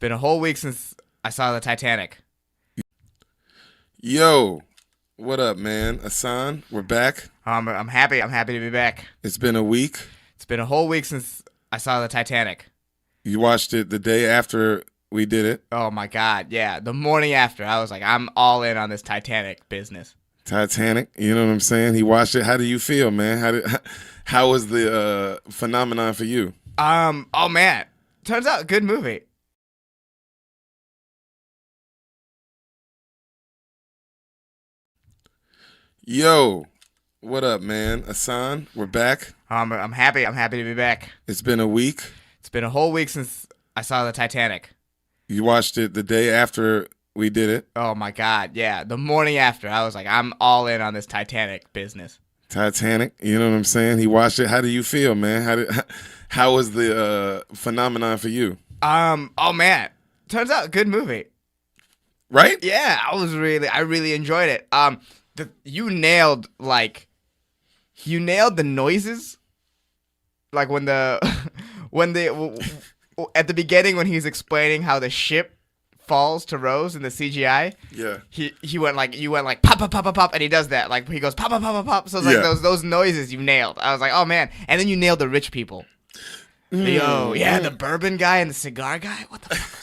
been a whole week since I saw the Titanic. Yo, what up, man? Ehsan, we're back. I'm happy. I'm happy to be back. It's been a week. It's been a whole week since I saw the Titanic. You watched it the day after we did it. Oh my God, yeah. The morning after, I was like, I'm all in on this Titanic business. Titanic, you know what I'm saying? He watched it. How do you feel, man? How was the phenomenon for you? Oh man, turns out good movie. Yo, what up, man? Ehsan, we're back. I'm happy. I'm happy to be back. It's been a week. It's been a whole week since I saw the Titanic. You watched it the day after we did it. Oh my God, yeah. The morning after, I was like, I'm all in on this Titanic business. Titanic, you know what I'm saying? He watched it. How do you feel, man? How was the phenomenon for you? Oh man, turns out good movie. Right? Yeah, I really enjoyed it. You nailed the noises, like when at the beginning when he's explaining how the ship falls to Rose in the CGI. Yeah. You went like pop pop pop pop pop, and he does that, like he goes pop pop pop pop pop. So it's like those noises you nailed. I was like, oh man, and then you nailed the rich people. The bourbon guy and the cigar guy. What the fuck?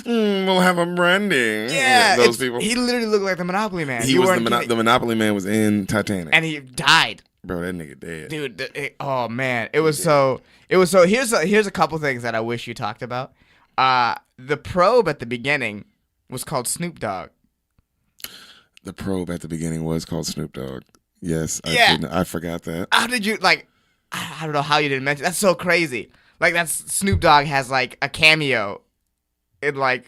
We'll have a brandy. Yeah, those people. He literally looked like the Monopoly man. The Monopoly man was in Titanic, and he died. Bro, that nigga dead. Dude, oh man, it was so. Here's a couple things that I wish you talked about. The probe at the beginning was called Snoop Dogg. The probe at the beginning was called Snoop Dogg. Yes, I forgot that. How did you I don't know how you didn't mention. That's so crazy. Like that's Snoop Dogg has like a cameo in I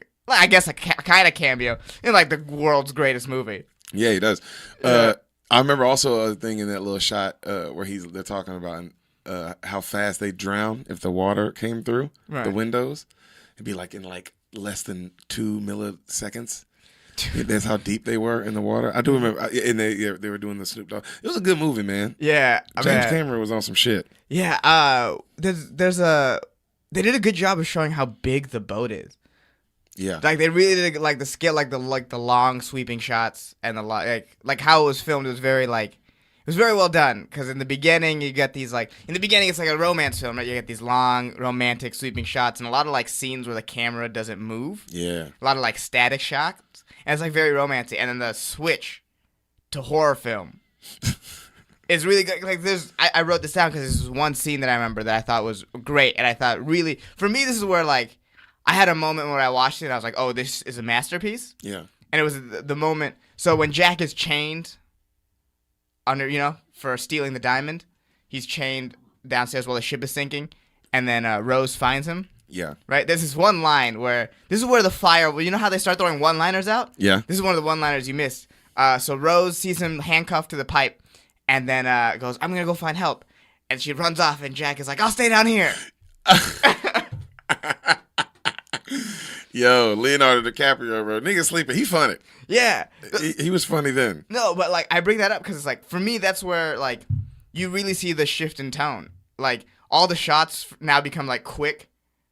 guess a kind of cameo in like the world's greatest movie. Yeah, he does. I remember also a thing in that little shot where they're talking about how fast they drown if the water came through the windows. It'd be like in less than 2 milliseconds. That's how deep they were in the water. I do remember, and they were doing the Snoop Dogg. It was a good movie, man. Yeah, James Cameron was on some shit. Yeah, they did a good job of showing how big the boat is. Yeah, like they really did like the scale, like the long sweeping shots and the like how it was filmed. It was very well done, because in the beginning you get these it's like a romance film, right? You get these long romantic sweeping shots and a lot of scenes where the camera doesn't move. Yeah, a lot of static shots, and it's very romantic. And then the switch to horror film is really good. I wrote this down because this is one scene that I remember that I thought was great, and I thought really for me this is where I had a moment where I watched it and I was like, oh, this is a masterpiece. Yeah, and it was the moment. So when Jack is chained under, for stealing the diamond, he's chained downstairs while the ship is sinking, and then Rose finds him. Yeah. Right? There's this one line where, this is where the fire, you know how they start throwing one-liners out? Yeah. This is one of the one-liners you missed. So Rose sees him handcuffed to the pipe, and then goes, I'm going to go find help. And she runs off, and Jack is like, I'll stay down here. Yo, Leonardo DiCaprio, bro. Nigga sleeping. He funny. Yeah. He was funny then. No, but I bring that up because it's for me, that's where you really see the shift in tone. All the shots now become quick.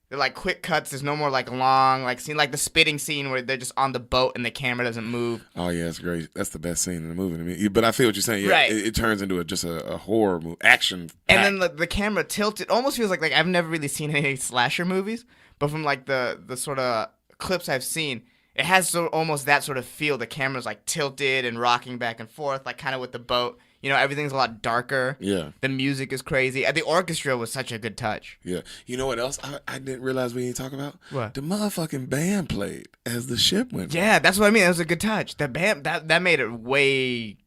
They're quick cuts. There's no more long scene, the spitting scene where they're just on the boat and the camera doesn't move. Oh yeah, that's great. That's the best scene in the movie to me. But I feel what you're saying. Yeah, right. It turns into just a horror movie, action. And then the camera tilts. It almost feels like I've never really seen any slasher movies, but from the sort of clips I've seen, it has almost that sort of feel. The camera's tilted and rocking back and forth, kind of with the boat. Everything's a lot darker. Yeah. The music is crazy. And the orchestra was such a good touch. Yeah. You know what else I didn't realize we didn't talk about? What? The motherfucking band played as the ship went. Yeah, that's what I mean. It was a good touch. The band, that made it way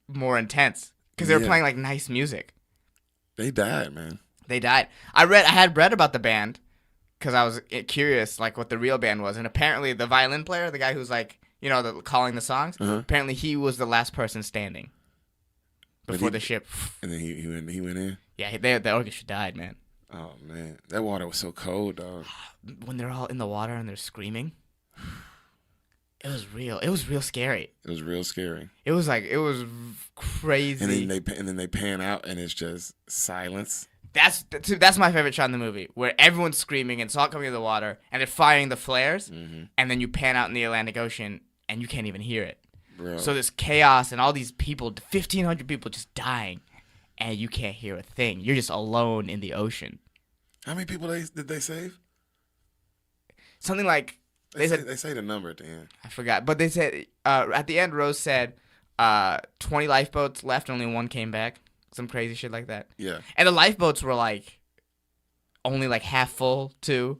more intense. Because they were playing nice music. They died, man. They died. I had read about the band because I was curious what the real band was. And apparently the violin player, the guy who's calling the songs, apparently he was the last person standing. Before the ship. And then he went in? Yeah, the orchestra died, man. Oh, man. That water was so cold, dog. When they're all in the water and they're screaming. It was real. It was real scary. It was real scary. It was crazy. And then they pan out and it's just silence. That's my favorite shot in the movie, where everyone's screaming and it's all coming in the water, and they're firing the flares, and then you pan out in the Atlantic Ocean, and you can't even hear it. Bro. So there's chaos and all these people, 1,500 people just dying, and you can't hear a thing. You're just alone in the ocean. How many people did they save? Something like they say the number at the end. I forgot, but they said at the end, Rose said 20 lifeboats left, only one came back. Some crazy shit like that. Yeah. And the lifeboats were like only like half full too,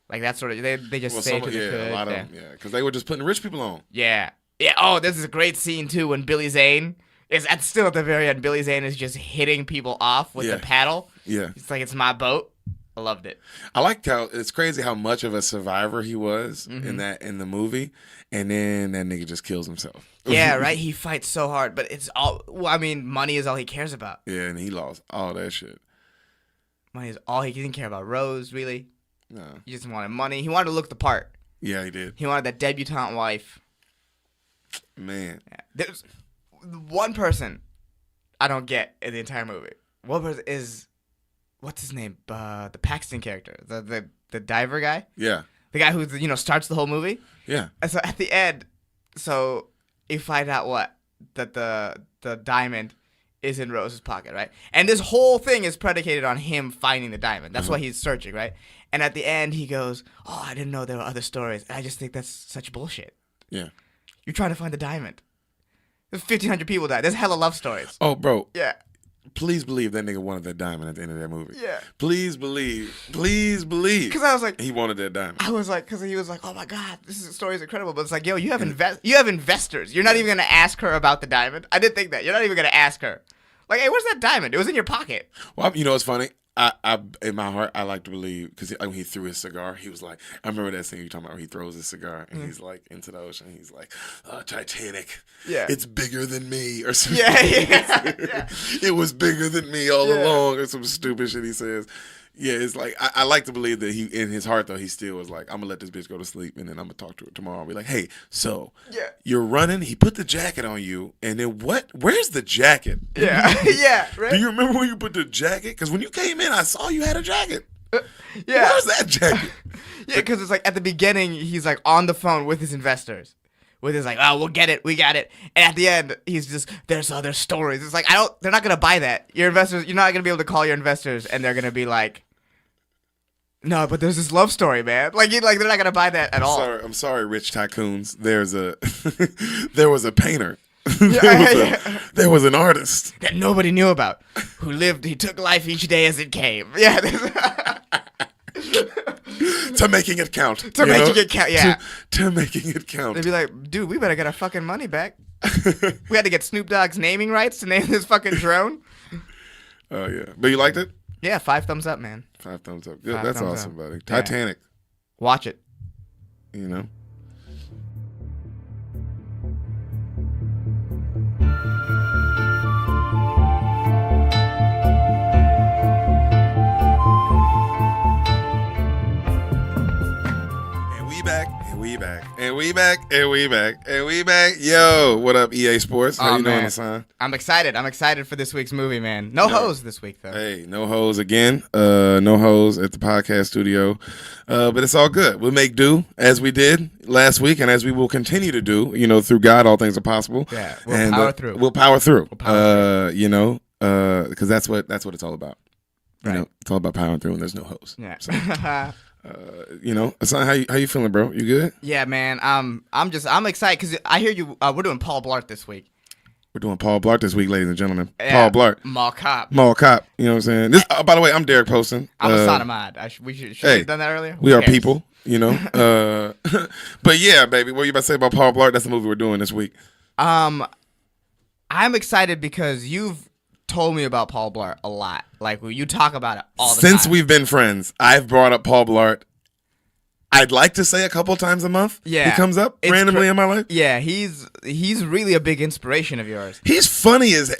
like that sort of. They just saved what they could. A lot of them, because they were just putting rich people on. Yeah. Oh, this is a great scene too when Billy Zane is still at the very end. Billy Zane is just hitting people off with the paddle. Yeah. It's like, it's my boat. I loved it. I liked how it's crazy how much of a survivor he was in the movie, and then that nigga just kills himself. Yeah, right. He fights so hard, but it's all. Well, I mean, money is all he cares about. Yeah, and he lost all that shit. Money is all he didn't care about. Rose, really? No. He just wanted money. He wanted to look the part. Yeah, he did. He wanted that debutante wife. Man, there's one person I don't get in the entire movie. One person is. What's his name? The Paxton character, the diver guy. Yeah. The guy who starts the whole movie. Yeah. And so at the end, so you find out that the diamond is in Rose's pocket, right? And this whole thing is predicated on him finding the diamond. That's why he's searching, right? And at the end, he goes, "Oh, I didn't know there were other stories." I just think that's such bullshit. Yeah. You're trying to find the diamond. There's 1,500 people died. There's hella love stories. Oh, bro. Yeah. Please believe that nigga wanted that diamond at the end of that movie. Yeah. Please believe. Please believe. Because I was like, he wanted that diamond. I was like, because he was like, "Oh my god, story is incredible." But it's like, yo, you have investors. You're not even gonna ask her about the diamond. I didn't think that. You're not even gonna ask her. Like, hey, where's that diamond? It was in your pocket. Well, you know what's funny? I in my heart, I like to believe, because when he threw his cigar, he was like, I remember that scene you're talking about where he throws his cigar and he's like into the ocean. He's like, Titanic, it's bigger than me, or something. Yeah. It was bigger than me all along, or some stupid shit he says. Yeah, it's like, I like to believe that he, in his heart though, he still was like, I'm gonna let this bitch go to sleep, and then I'm gonna talk to her tomorrow and be like, hey, so you're running, he put the jacket on you, and then what? Where's the jacket? Yeah. Yeah, right. Do you remember when you put the jacket? Because when you came in, I saw you had a jacket. Yeah. Where's that jacket? Yeah, because it's like at the beginning, he's like on the phone with his investors. With his like, "Oh, we'll get it, we got it," and at the end, he's just, "There's other stories." It's like, they're not gonna buy that. Your investors, you're not gonna be able to call your investors, and they're gonna be like, "No, but there's this love story, man." Like they're not gonna buy that at all. I'm sorry, rich tycoons. There was a painter. There was an artist that nobody knew about, who lived. He took life each day as it came. Yeah. To making it count. To making it count, yeah. To making it count. They'd be like, "Dude, we better get our fucking money back." We had to get Snoop Dogg's naming rights to name this fucking drone. Oh, yeah. But you liked it? Yeah, 5 thumbs up, man. 5 thumbs up. Yeah, that's awesome, buddy. Titanic. Watch it. You know? And we back. Yo, what up, EA Sports? How you doing, Ehsan? I'm excited for this week's movie, man. No hoes this week, though. Hey, no hoes again. No hoes at the podcast studio. But it's all good. We'll make do as we did last week, and as we will continue to do. You know, through God, all things are possible. Yeah, we'll power through. We'll power through. You know, because that's what it's all about. Right. You know, it's all about powering through, and there's no hoes. Yeah. So. You know, Ehsan, how you feeling, bro? You good? Yeah, man. I'm excited because I hear you. We're doing Paul Blart this week. We're doing Paul Blart this week, ladies and gentlemen. Yeah, Paul Blart. Mall cop. You know what I'm saying? This. By the way, I'm Deric Poston. I'm Ehsan Ahmad. We should have done that earlier. We are people, you know. But yeah, baby, what you about to say about Paul Blart? That's the movie we're doing this week. I'm excited because you've told me about Paul Blart a lot. Like, you talk about it all the time. Since we've been friends, I've brought up Paul Blart. I'd like to say a couple times a month. Yeah, he comes up randomly in my life. Yeah, he's really a big inspiration of yours. He's funny as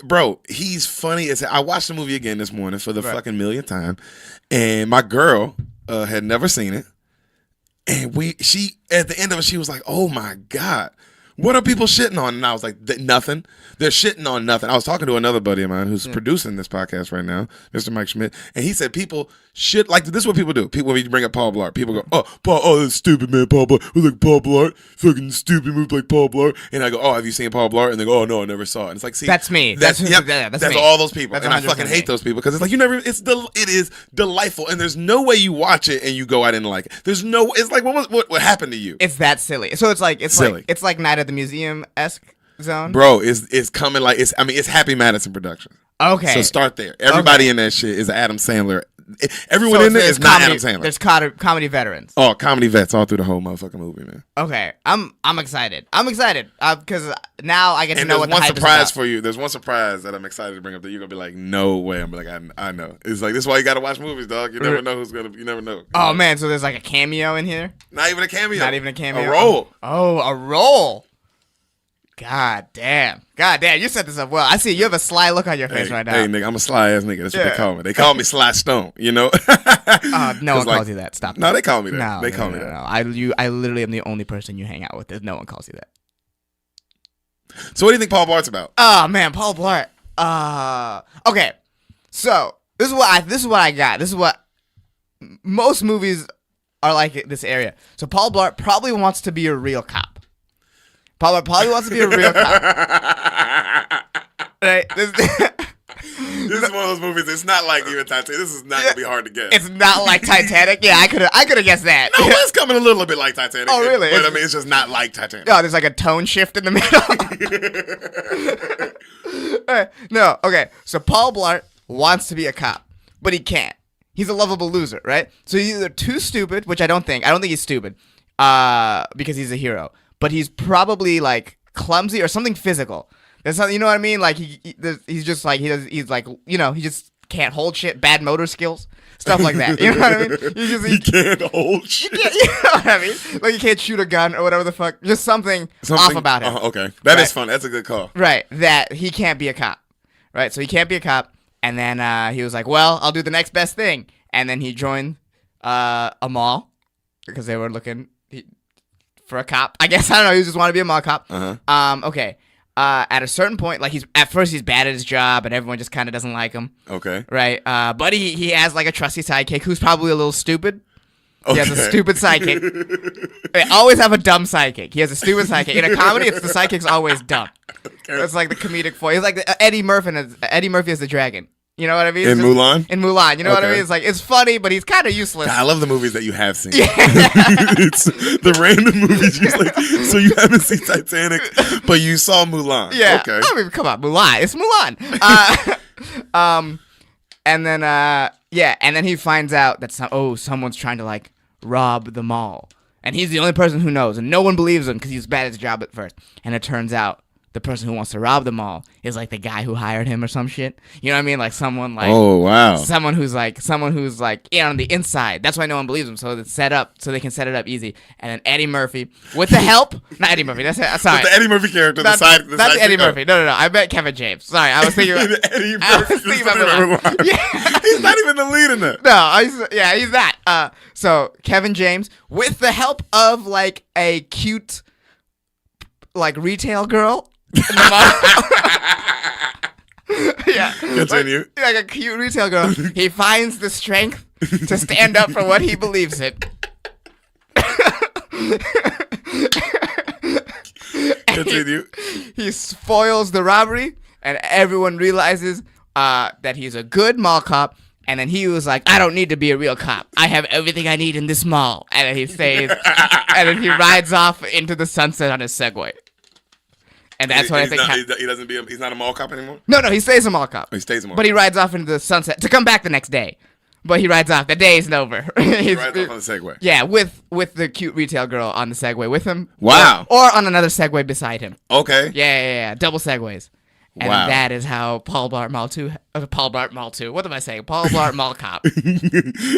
I watched the movie again this morning for the fucking millionth time, and my girl had never seen it, and she at the end of it she was like, "Oh my god, What are people shitting on? And I was like, nothing. They're shitting on nothing. I was talking to another buddy of mine who's producing this podcast right now, Mr. Mike Schmidt, and he said people shit like this is what people do. People, when you bring up Paul Blart, people go, oh, that's stupid, man, Paul Blart. Who's like Paul Blart? Fucking stupid move like Paul Blart. And I go, oh, have you seen Paul Blart? And they go, oh, no, I never saw it. And it's like, see, that's me. That's me. All those people. That's and I fucking hate those people because it's like it is delightful, and there's no way you watch it and you go, I didn't like it. There's no. It's like what happened to you? It's that silly. So it's silly. like Night at the Museum-esque zone. Bro, it's coming like it's Happy Madison Productions. Okay. So start there. Everybody in that shit is Adam Sandler. Everyone in there is not Adam Sandler. There's comedy veterans. Oh, comedy vets all through the whole motherfucking movie, man. Okay, I'm excited. I'm excited because now I get to know what the hype is about. For you. There's one surprise that I'm excited to bring up that you're gonna be like, no way. I'm like, I know. It's like this is why you gotta watch movies, dog. You never know you never know. Oh man, so there's like a cameo in here? Not even a cameo. A role. Oh, a role. God damn, you set this up well. I see you have a sly look on your face right now. Hey, nigga, I'm a sly ass nigga. That's what they call me. They call me Sly Stone, you know? No one calls you that. Stop. No, they call me that. No, they call me that. No. I literally am the only person you hang out with. No one calls you that. So what do you think Paul Blart's about? Oh man, Paul Blart. Okay. So this is what I got. This is what most movies are like in this area. So Paul Blart probably wants to be a real cop. Paul Blart probably wants to be a real cop. Right? This is one of those movies. It's not like even Titanic. This is not gonna be hard to guess. It's not like Titanic. Yeah, I could have guessed that. No, it's coming a little bit like Titanic. Oh, really? But I mean, it's just not like Titanic. No, there's like a tone shift in the middle. No, okay. So Paul Blart wants to be a cop, but he can't. He's a lovable loser, right? So he's either too stupid, which I don't think he's stupid, because he's a hero. But he's probably like clumsy or something physical. There's something, you know what I mean? Like he's just like he just can't hold shit. Bad motor skills, stuff like that. You know what I mean? He can't hold shit. You know what I mean? Like he can't shoot a gun or whatever the fuck. Just something off about him. Okay, that is fun. That's a good call. Right, that he can't be a cop. Right, so he can't be a cop. And then he was like, well, I'll do the next best thing. And then he joined a mall because they were looking for a cop. I guess, I don't know, he just wanted to be a mall cop. Okay. At a certain point, like at first he's bad at his job and everyone just kind of doesn't like him. Okay. Right? But he has like a trusty sidekick who's probably a little stupid. Okay. He has a stupid sidekick. They always have a dumb sidekick. He has a stupid sidekick. In a comedy, the sidekick's always dumb. Okay. It's like the comedic foil. He's like Eddie Murphy as the dragon. You know what I mean? Mulan? In Mulan. You know what I mean? It's like, it's funny, but he's kind of useless. God, I love the movies that you have seen. Yeah. It's the random movies. So you haven't seen Titanic, but you saw Mulan. Yeah. Okay. I mean, come on, Mulan. It's Mulan. And then he finds out that someone's trying to like rob the mall. And he's the only person who knows, and no one believes him because he's bad at his job at first. And it turns out the person who wants to rob the mall is like the guy who hired him or some shit. You know what I mean? Like someone like someone who's like on the inside. That's why no one believes him. So it's set up so they can set it up easy. And then Eddie Murphy with the help, not Eddie Murphy. That's sorry. The Eddie Murphy character. Not the Eddie Murphy. No. I bet Kevin James. Sorry, I was thinking about Eddie Murphy. Yeah, he's not even the lead in that. No, he's not. So Kevin James with the help of like a cute like retail girl. Yeah. Continue. Like a cute retail girl. He finds the strength to stand up for what he believes in. Continue. He spoils the robbery, and everyone realizes that he's a good mall cop. And then he was like, I don't need to be a real cop. I have everything I need in this mall. And then he stays, and then he rides off into the sunset on his Segway. And that's what I think. He's not a mall cop anymore? No, he stays a mall cop. He stays a mall cop. But he rides off into the sunset to come back the next day. But he rides off. The day isn't over. He rides off on the Segway. Yeah, with the cute retail girl on the Segway with him. Wow. Or on another Segway beside him. Okay. Yeah. Double Segways. And that is how Paul Blart Mall 2. What am I saying? Paul Blart Mall Cop.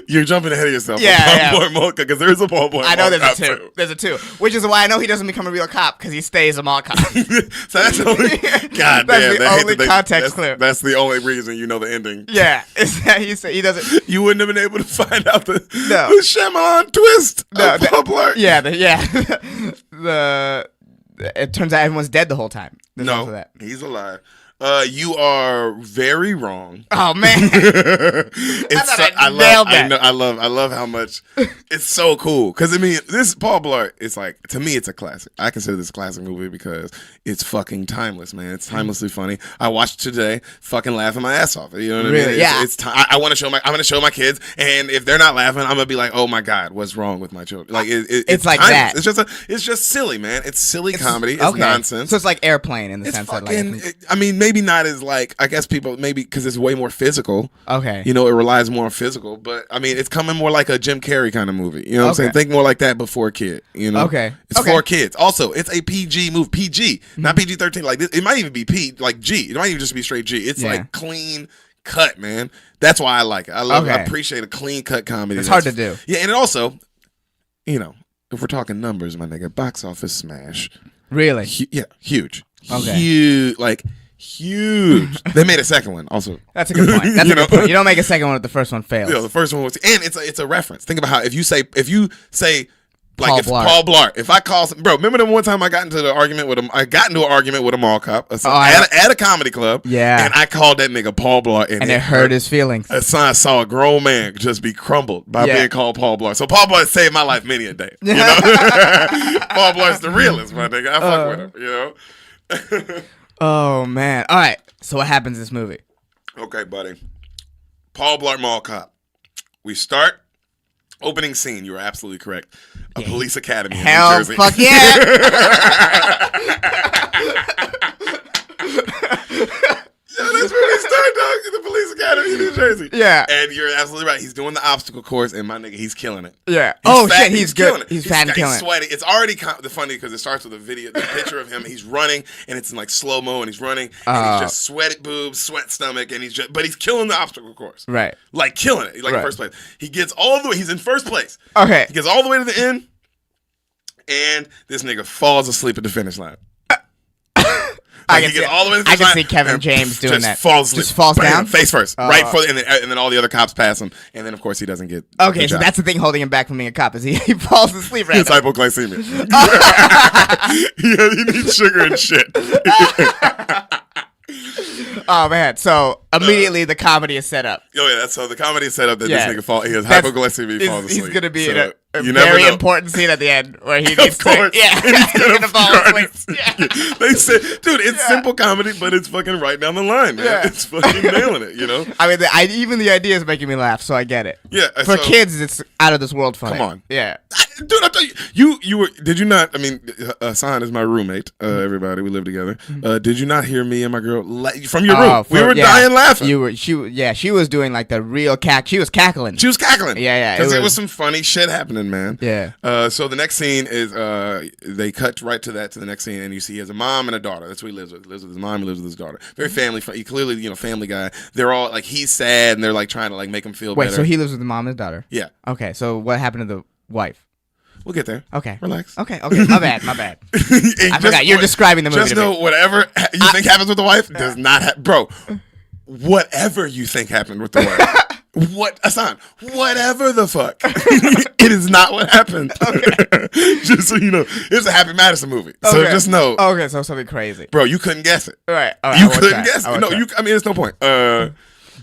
You're jumping ahead of yourself. Yeah. Paul Blart Mall Cop, because there's a Paul Blart Mall Cop. I know there's a 2. There's a 2. Which is why I know he doesn't become a real cop, because he stays a mall cop. So that's the only... God that's damn. the only context clue. That's the only reason you know the ending. Yeah. Is that he doesn't... You wouldn't have been able to find out the Shyamalan twist of Paul Blart. Yeah. it turns out everyone's dead the whole time. There's also No, that. he's alive. You are very wrong. Oh man, I nailed that. I love how much it's so cool. Because I mean, this Paul Blart is like, to me, it's a classic. I consider this a classic movie because it's fucking timeless, man. It's timelessly funny. I watched it today, fucking laughing my ass off. You know what I mean? Yeah. I want to show I'm gonna show my kids, and if they're not laughing, I'm gonna be like, oh my god, what's wrong with my children? Like it's like timeless. that. It's just silly, man. It's silly comedy. It's nonsense. So it's like Airplane in the sense that I mean, maybe not as like, I guess people maybe because it's way more physical. Okay. You know, it relies more on physical, but I mean, it's coming more like a Jim Carrey kind of movie. You know what I'm saying? Think more like that before kid. You know? Okay. It's for kids. Also, it's a PG movie. PG, not PG-13. Like this, it might even be like G. It might even just be straight G. It's like clean cut, man. That's why I like it. I appreciate a clean cut comedy. It's hard to do. Yeah, and it also, you know, if we're talking numbers, my nigga, box office smash. Really? Huge. Okay. Huge. They made a second one also. That's a good point. That's a good point. You don't make a second one if the first one fails. Yeah, the first one was, and it's a reference. Think about how if you say like Paul Blart. If I call bro, remember the one time I got into an argument with a mall cop at a comedy club. Yeah. And I called that nigga Paul Blart, and it hurt his feelings. I saw a grown man just be crumbled by being called Paul Blart. So Paul Blart saved my life many a day. You know? Paul Blart's the realest, my nigga. I fuck with him. You know. Oh man! All right. So what happens in this movie? Okay, buddy. Paul Blart Mall Cop. We start. Opening scene. You are absolutely correct. A police academy in New Jersey. Fuck yeah! Yeah, that's where we start, dog. In the police academy in New Jersey. Yeah. And you're absolutely right. He's doing the obstacle course, and my nigga, he's killing it. Yeah. Shit, he's killing good. it. He's fat and killing it. He's sweaty. It's already funny because it starts with the picture of him. He's running, and it's in like slow mo, and he's running, and he's just sweaty boobs, sweat stomach, and but he's killing the obstacle course. Right. Like killing it. Like in first place. He gets all the way. He's in first place. Okay. He gets all the way to the end, and this nigga falls asleep at the finish line. I can see Kevin James doing that. Just falls down? Face first. Right for and then all the other cops pass him. And then, of course, he doesn't get okay, so that's the thing holding him back from being a cop is he falls asleep right It's hypoglycemia. Yeah, he needs sugar and shit. Oh, man. So immediately the comedy is set up. Oh, yeah. That's how the comedy is set up that this nigga he has hypoglycemia, he falls asleep. He's going to be in a very important scene at the end where he needs to... Yeah. He's going to fall asleep. Yeah. They said, dude, it's simple comedy, but it's fucking right down the line, man. Yeah. It's fucking nailing it, you know? I mean, even the idea is making me laugh, so I get it. Yeah. For kids, it's out of this world funny. Come on. Yeah. Dude, I thought you were. Did you not? I mean, Ehsan is my roommate. Everybody, we live together. Did you not hear me and my girl from your room? We were dying laughing. She was doing like the real She was cackling. She was cackling. Yeah. Because it was some funny shit happening, man. Yeah. So the next scene is they cut right to the next scene, and you see he has a mom and a daughter. That's what he lives with. He lives with his mom. He lives with his daughter. Very family. He clearly, family guy. They're all like he's sad, and they're like trying to like make him feel better. Wait, so he lives with the mom and his daughter? Yeah. Okay, so what happened to the wife? We'll get there. Okay. Relax. Okay. My bad. I forgot. You're describing the movie. Just know whatever you think happens with the wife does not happen. Bro, whatever you think happened with the wife. Ehsan, whatever the fuck. It is not what happened. Okay. Just so you know. It's a Happy Madison movie. So just know. Okay, so something crazy. Bro, you couldn't guess it. All right. You couldn't guess it. No, I mean, it's no point.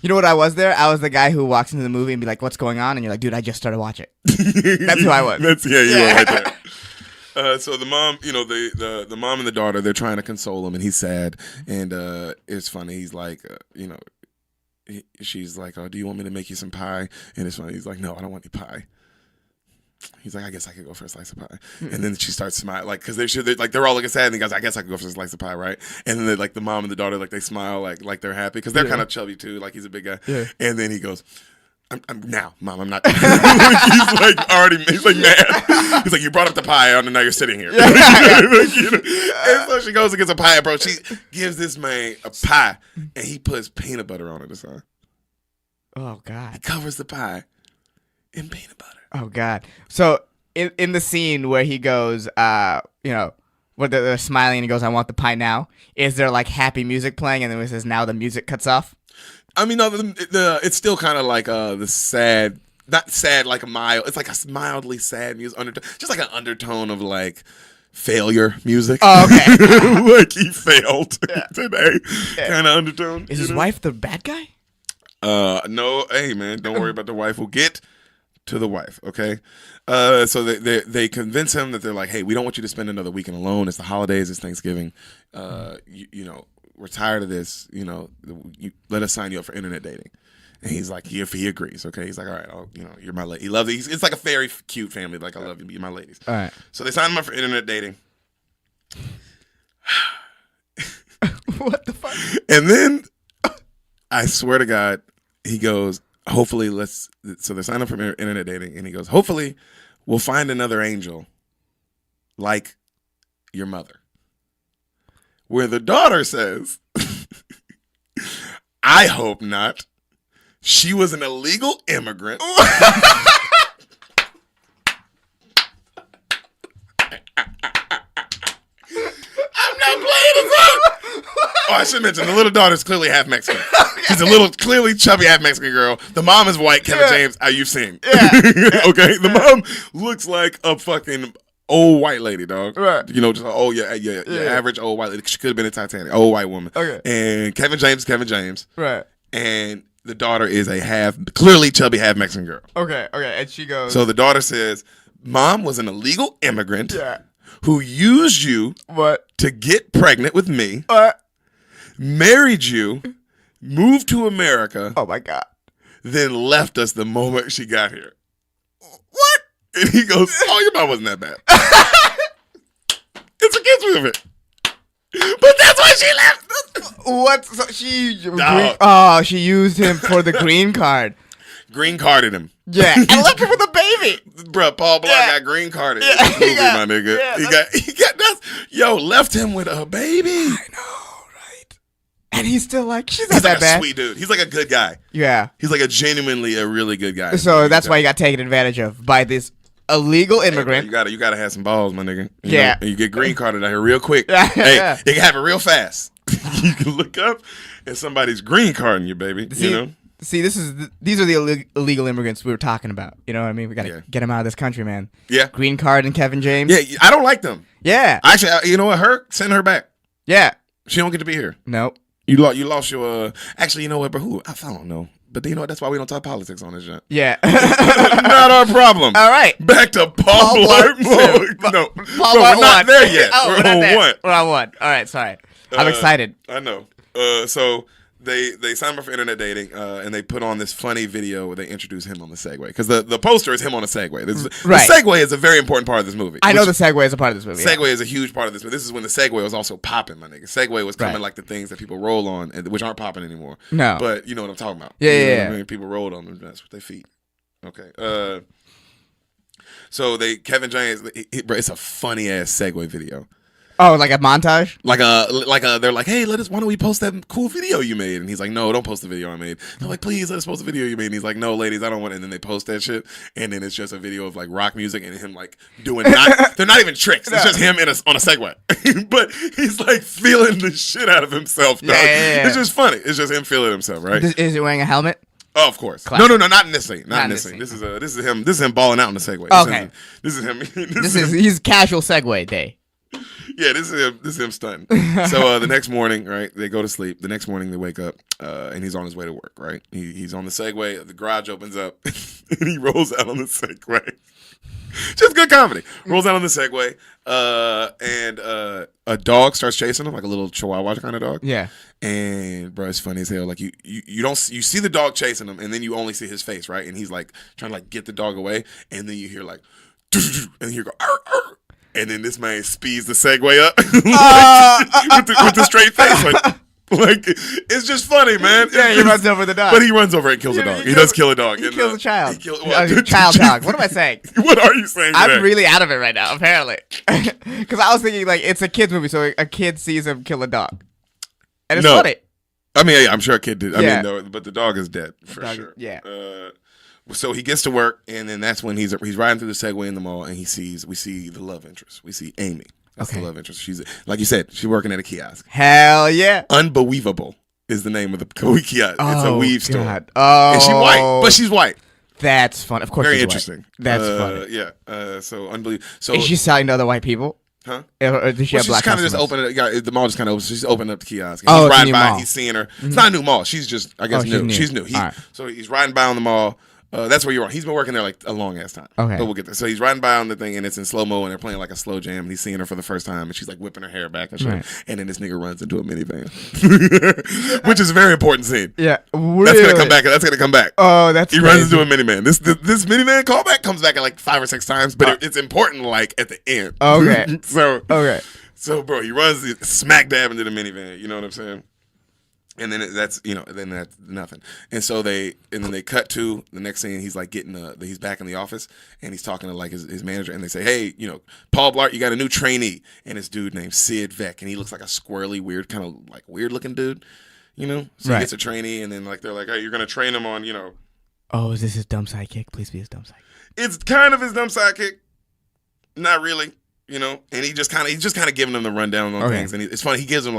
You know what I was there? I was the guy who walks into the movie and be like, "What's going on?" And you're like, "Dude, I just started watching." That's who I was. You were right there. So the mom, the mom and the daughter, they're trying to console him, and he's sad, and it's funny. He's like, she's like, "Oh, do you want me to make you some pie?" And it's funny. He's like, "No, I don't want any pie." He's like, I guess I could go for a slice of pie. And then she starts smiling, like, because they're all looking sad, and he goes, I guess I could go for a slice of pie, right? And then the mom and the daughter, like, they smile, like they're happy, because they're kind of chubby too, like he's a big guy. Yeah. And then he goes, I'm now, Mom, I'm not. He's like already, he's like mad. He's like, you brought up the pie, and now you're sitting here. And so she goes and gets a pie, bro. She gives this man a pie, and he puts peanut butter on it or something. Oh God! He covers the pie in peanut butter. Oh God! So in the scene where he goes, where they're smiling and he goes, "I want the pie now." Is there like happy music playing, and then it says, "Now the music cuts off"? I mean, no, it's still kind of like the sad, not sad like a mild. It's like a mildly sad music undertone, just like an undertone of like failure music. Oh, okay. Like he failed today. Kind of undertone. Is his wife the bad guy? No. Hey, man, don't worry about the wife. We'll get to the wife, okay? So they convince him that they're like, hey, we don't want you to spend another weekend alone. It's the holidays. It's Thanksgiving. You know, we're tired of this. You know, let us sign you up for internet dating. And he's like, he agrees, okay? He's like, all right, you're my lady. He loves it. It's like a very cute family. Like, I love you, you're my ladies. All right. So they sign him up for internet dating. What the fuck? And then, I swear to God, he goes, hopefully so they sign up for internet dating, and he goes, hopefully we'll find another angel like your mother. Where the daughter says, I hope not. She was an illegal immigrant. I'm not playing this up. Oh, I should mention, the little daughter's clearly half Mexican. She's a little, clearly chubby half Mexican girl. The mom is white, Kevin James, you've seen. Yeah. Okay? The mom looks like a fucking old white lady, dog. Right. You know, just average old white lady. She could have been in Titanic. Old white woman. Okay. And Kevin James. Right. And the daughter is a clearly chubby half Mexican girl. Okay. And she goes. So the daughter says, Mom was an illegal immigrant Yeah. who used you to get pregnant with me, married you, moved to America. Oh my God. Then left us the moment she got here. What? And he goes, oh, your mom wasn't that bad. It's a kid's movie. But that's why she left. What? So she used him for the green card. Green carded him. Yeah, and left him with a baby. Bruh, Paul Blart got green carded. Yeah, in this movie, my nigga. Yeah, left him with a baby. I know, right? And he's still like, she's not He's that like a bad. sweet dude. He's like a good guy. Yeah. He's like genuinely a really good guy. So that's why he got taken advantage of by this illegal immigrant. Hey, you gotta have some balls, my nigga. You Yeah. know, and you get green carded out here real quick. Yeah. Hey, Yeah. it can happen real fast. You can look up and somebody's green carding you, baby. See, you know? See, these are the illegal immigrants we were talking about. You know what I mean? We gotta get them out of this country, man. Yeah. Green card and Kevin James. Yeah, I don't like them. Yeah. Actually, you know what? Send her back. Yeah. She don't get to be here. Nope. You lost your. Actually, you know what, bro? Who? I don't know. But you know what? That's why we don't talk politics on this shit. Yeah. Not our problem. All right. Back to Paul Blart mode. No, Paul we're Blart not there yet. Oh, we're on there. one. We're on one. All right. Sorry. I'm excited. I know. So they sign up for internet dating, and they put on this funny video where they introduce him on the Segway, because the poster is him on a Segway. The Segway is a very important part of this movie. I know the Segway is a part of this movie. Segway is a huge part of this movie. This is when the Segway was also popping, my nigga. Segway was coming like the things that people roll on, which aren't popping anymore. No. But you know what I'm talking about. Yeah, you know yeah. what I mean? People rolled on them. That's what they feet. Okay. So Kevin James, bro, it's a funny ass Segway video. Oh, like a montage? They're like, hey, why don't we post that cool video you made? And he's like, no, don't post the video I made. They're like, please, let us post the video you made. And he's like, no, ladies, I don't want it. And then they post that shit. And then it's just a video of like rock music and him like doing, they're not even tricks. It's just him on a Segway. But he's like feeling the shit out of himself, dog. Yeah. It's just funny. It's just him feeling himself, right? Is he wearing a helmet? Oh, of course. Classic. No, not in this scene. Not in this scene. This is him balling out in the Segway. Okay. This is him. He's casual Segway day. Yeah, this is him stunting. So the next morning, right, they go to sleep. The next morning they wake up, and he's on his way to work, right? He's on the Segway. The garage opens up, and he rolls out on the Segway. Just good comedy. Rolls out on the Segway, and a dog starts chasing him, like a little Chihuahua kind of dog. Yeah. And bro, it's funny as hell. Like you see the dog chasing him, and then you only see his face, right? And he's like trying to like get the dog away, and then you hear like, and you go, arr, arr. And then this man speeds the Segway up with the straight face. Like it's just funny, man. Yeah, he runs over the dog. But he runs over and kills a dog. He does kill a dog. He kills a child. Child dog. What am I saying? What are you saying? I'm really out of it right now, apparently. Because I was thinking, like, it's a kid's movie, so a kid sees him kill a dog. And it's funny. I mean, yeah, I'm sure a kid did. I mean, no, but the dog is dead for sure. Yeah. So he gets to work, and then that's when he's riding through the Segway in the mall, and we see the love interest. We see Amy. That's the love interest. She's, like you said, she's working at a kiosk. Hell yeah. Unbelievable is the name of the kiosk. It's a weave store. Oh. And she's white, but she's white. That's fun. Of course, very she's interesting. White. That's funny. Yeah. So unbelievable. So is she selling to other white people? Huh? Or does she have black kind of customers? just open it. Yeah, the mall just kind of opens. She's opened up the kiosk. Oh, He's it's a riding new by. mall. He's seeing her. It's not a new mall. She's just, I guess, new. She's new. All right. So he's riding by on the mall. That's where you are. He's been working there like a long ass time. Okay. But we'll get there. So he's riding by on the thing, and it's in slow mo, and they're playing like a slow jam, and he's seeing her for the first time, and she's like whipping her hair back and shit. Right. And then this nigga runs into a minivan, which is a very important scene. Yeah, really? That's gonna come back. That's gonna come back. Oh, that's he crazy. runs into a minivan. This minivan callback comes back at like 5 or 6 times, but it's important like at the end. Okay. So bro, he runs smack dab into the minivan. You know what I'm saying? And then that's nothing. And so then they cut to the next scene. He's like he's back in the office, and he's talking to like his manager, and they say, hey, Paul Blart, you got a new trainee, and this dude named Sid Vec, and he looks like a squirrely, weird, kind of like weird looking dude, So he gets a trainee, and then like they're like, hey, you're gonna train him on, Oh, is this his dumb sidekick? Please be his dumb sidekick. It's kind of his dumb sidekick, not really. And he's just kind of giving them the rundown on things, and it's funny. He gives them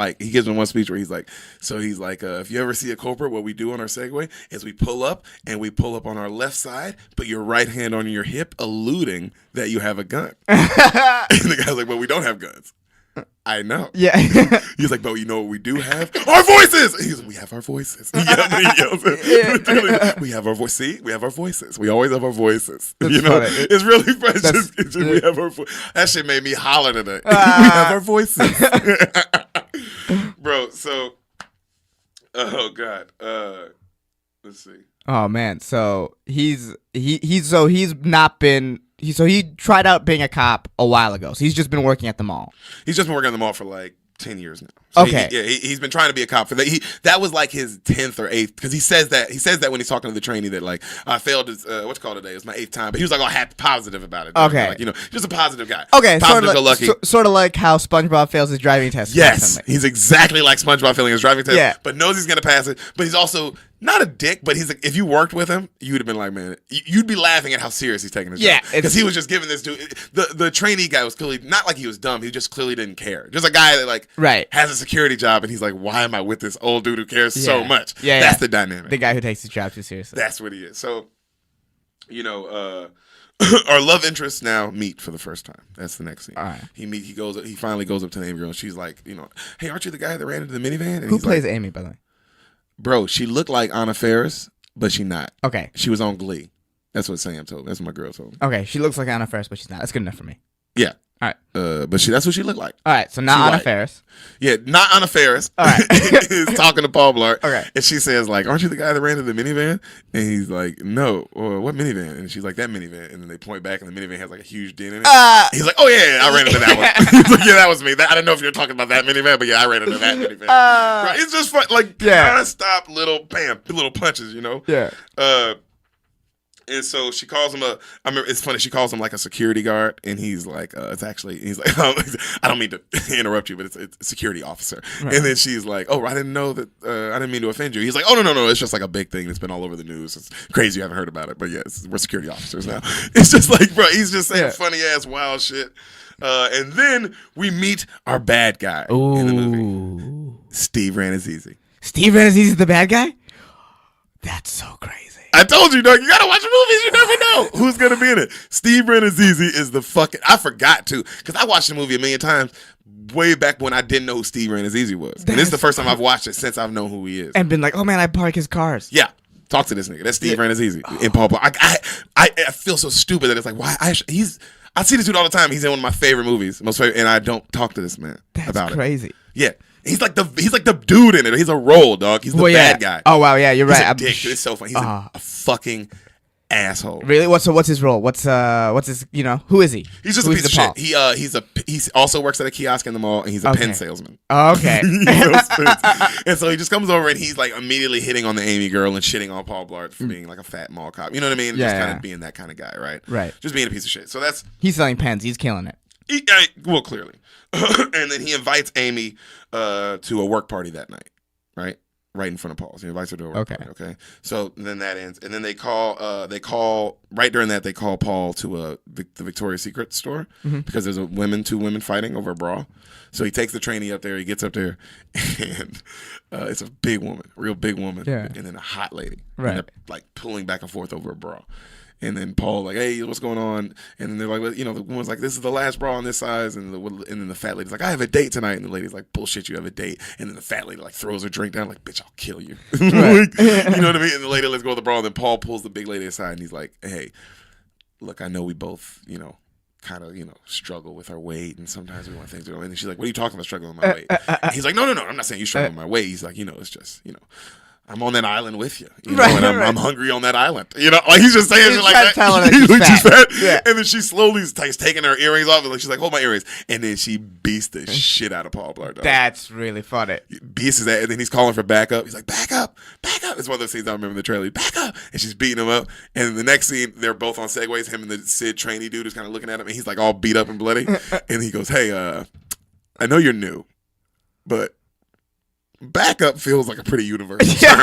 one speech where he's like, if you ever see a culprit, what we do on our Segway is we pull up on our left side, put your right hand on your hip, alluding that you have a gun. And the guy's like, well, we don't have guns. I know. Yeah. He's like, but you know what we do have? Our voices! He's like, we have our voices. He yells we have our voices. See? We have our voices. We always have our voices. That's funny. It's really fresh. We have our that shit made me holler today. We have our voices. Bro, so, oh, God. Let's see. Oh, man. So he tried out being a cop a while ago. So he's just been working at the mall. He's just been working at the mall for like 10 years now. So okay. He's been trying to be a cop for that. That was like his 10th or 8th, because he says that when he's talking to the trainee that like, I failed what's called today. It was my 8th time, but he was like all happy, positive about it. Okay. Like, just a positive guy. Okay. Positive, lucky. Sort of like how SpongeBob fails his driving test. Yes. Constantly. He's exactly like SpongeBob failing his driving test, yeah. but knows he's going to pass it. But he's also not a dick, but he's like, if you worked with him, you would have been like, man, you'd be laughing at how serious he's taking his job. Because he was just giving this dude, the trainee guy was clearly, not like he was dumb, he just clearly didn't care. Just a guy that like has a security job, and he's like, why am I with this old dude who cares so much? Yeah, that's the dynamic. The guy who takes his job too seriously. That's what he is. So, our love interests now meet for the first time. That's the next scene. All right. He finally goes up to the Amy girl, and she's like, hey, aren't you the guy that ran into the minivan? And who plays Amy, by the way? Bro, she looked like Anna Faris, but she not. Okay. She was on Glee. That's what Sam told me. That's what my girl told me. Okay, she looks like Anna Faris, but she's not. That's good enough for me. Yeah. All right. But that's what she looked like. All right, so not Anna Faris. Yeah, not Anna Faris. All right. He's talking to Paul Blart. Okay. And she says, like, aren't you the guy that ran to the minivan? And he's like, no. Or what minivan? And she's like, that minivan. And then they point back, and the minivan has like a huge dent in it. He's like, oh, yeah, I ran into that one. He's like, yeah, that was me. I don't know if you're talking about that minivan, but yeah, I ran into that minivan. Right? It's just fun. Like, kind of stop little punches, Yeah. And so she calls him I remember, it's funny, she calls him like a security guard, and he's like, he's like, I don't mean to interrupt you, but it's a security officer. Right. And then she's like, oh, I didn't know that, I didn't mean to offend you. He's like, oh, no, it's just like a big thing that's been all over the news. It's crazy you haven't heard about it, but yeah, we're security officers now. It's just like, bro, he's just saying funny ass wild shit. And then we meet our bad guy in the movie. Steve Ranazizi. Steve Ranazizi is the bad guy? That's so crazy. I told you, dog, you gotta watch movies, you never know who's gonna be in it. Steve Ranazizi is the fucking, I forgot to, because I watched the movie a million times way back when I didn't know who Steve Ranazizi was. And this is the first time I've watched it since I've known who he is. And been like, oh man, I park his cars. Yeah. Talk to this nigga. That's Steve Ranazizi in Paul Blart. I feel so stupid that it's like, why? I see this dude all the time. He's in one of my favorite movies, and I don't talk to this man about it. That's crazy. Yeah. He's like the dude in it. He's a role, dog. He's the bad guy. Oh wow, yeah, you're right. He's a dick. It's so funny. He's a fucking asshole. Really? What's his role? What's his? Who is he? He's just a piece of shit. He also works at a kiosk in the mall, and he's a pen salesman. Oh, okay. And so he just comes over, and he's like immediately hitting on the Amy girl and shitting on Paul Blart for being like a fat mall cop. You know what I mean? Just kind of being that kind of guy, right? Right. Just being a piece of shit. So he's selling pens. He's killing it. Well, clearly. And then he invites Amy to a work party that night, right in front of Paul's. He invites her to a work party. Okay. So then that ends, and then they call right during that, they call Paul to the Victoria's Secret store because there's two women fighting over a bra. So he takes the trainee up there. He gets up there, and it's a big woman, real big woman, and then a hot lady, right? And they're like pulling back and forth over a bra. And then Paul like, hey, what's going on? And then they're like, well, you know, the woman's like, this is the last bra on this size. And then the fat lady's like, I have a date tonight. And the lady's like, bullshit, you have a date. And then the fat lady like throws her drink down like, bitch, I'll kill you. Like, you know what I mean? And the lady lets go of the bra. And then Paul pulls the big lady aside and he's like, hey, look, I know we both, you know, kind of, you know, struggle with our weight. And sometimes we want things to go. And then she's like, what are you talking about struggling with my weight? And he's like, no, I'm not saying you struggle with my weight. He's like, you know, it's just, you know, I'm on that island with you, you know, and I'm hungry on that island, you know. Like he's just saying shit like that. Tell her she's fat. Yeah. And then she slowly starts taking her earrings off, and like she's like, "Hold my earrings," and then she beats the shit out of Paul Blart. That's really funny. Beats his ass, and then he's calling for backup. He's like, "Back up, back up." It's one of those scenes I remember in the trailer. Back up, and she's beating him up. And then the next scene, they're both on segways. Him and the Sid trainee dude is kind of looking at him, and he's like all beat up and bloody. And he goes, "Hey, I know you're new, but backup feels like a pretty universal term."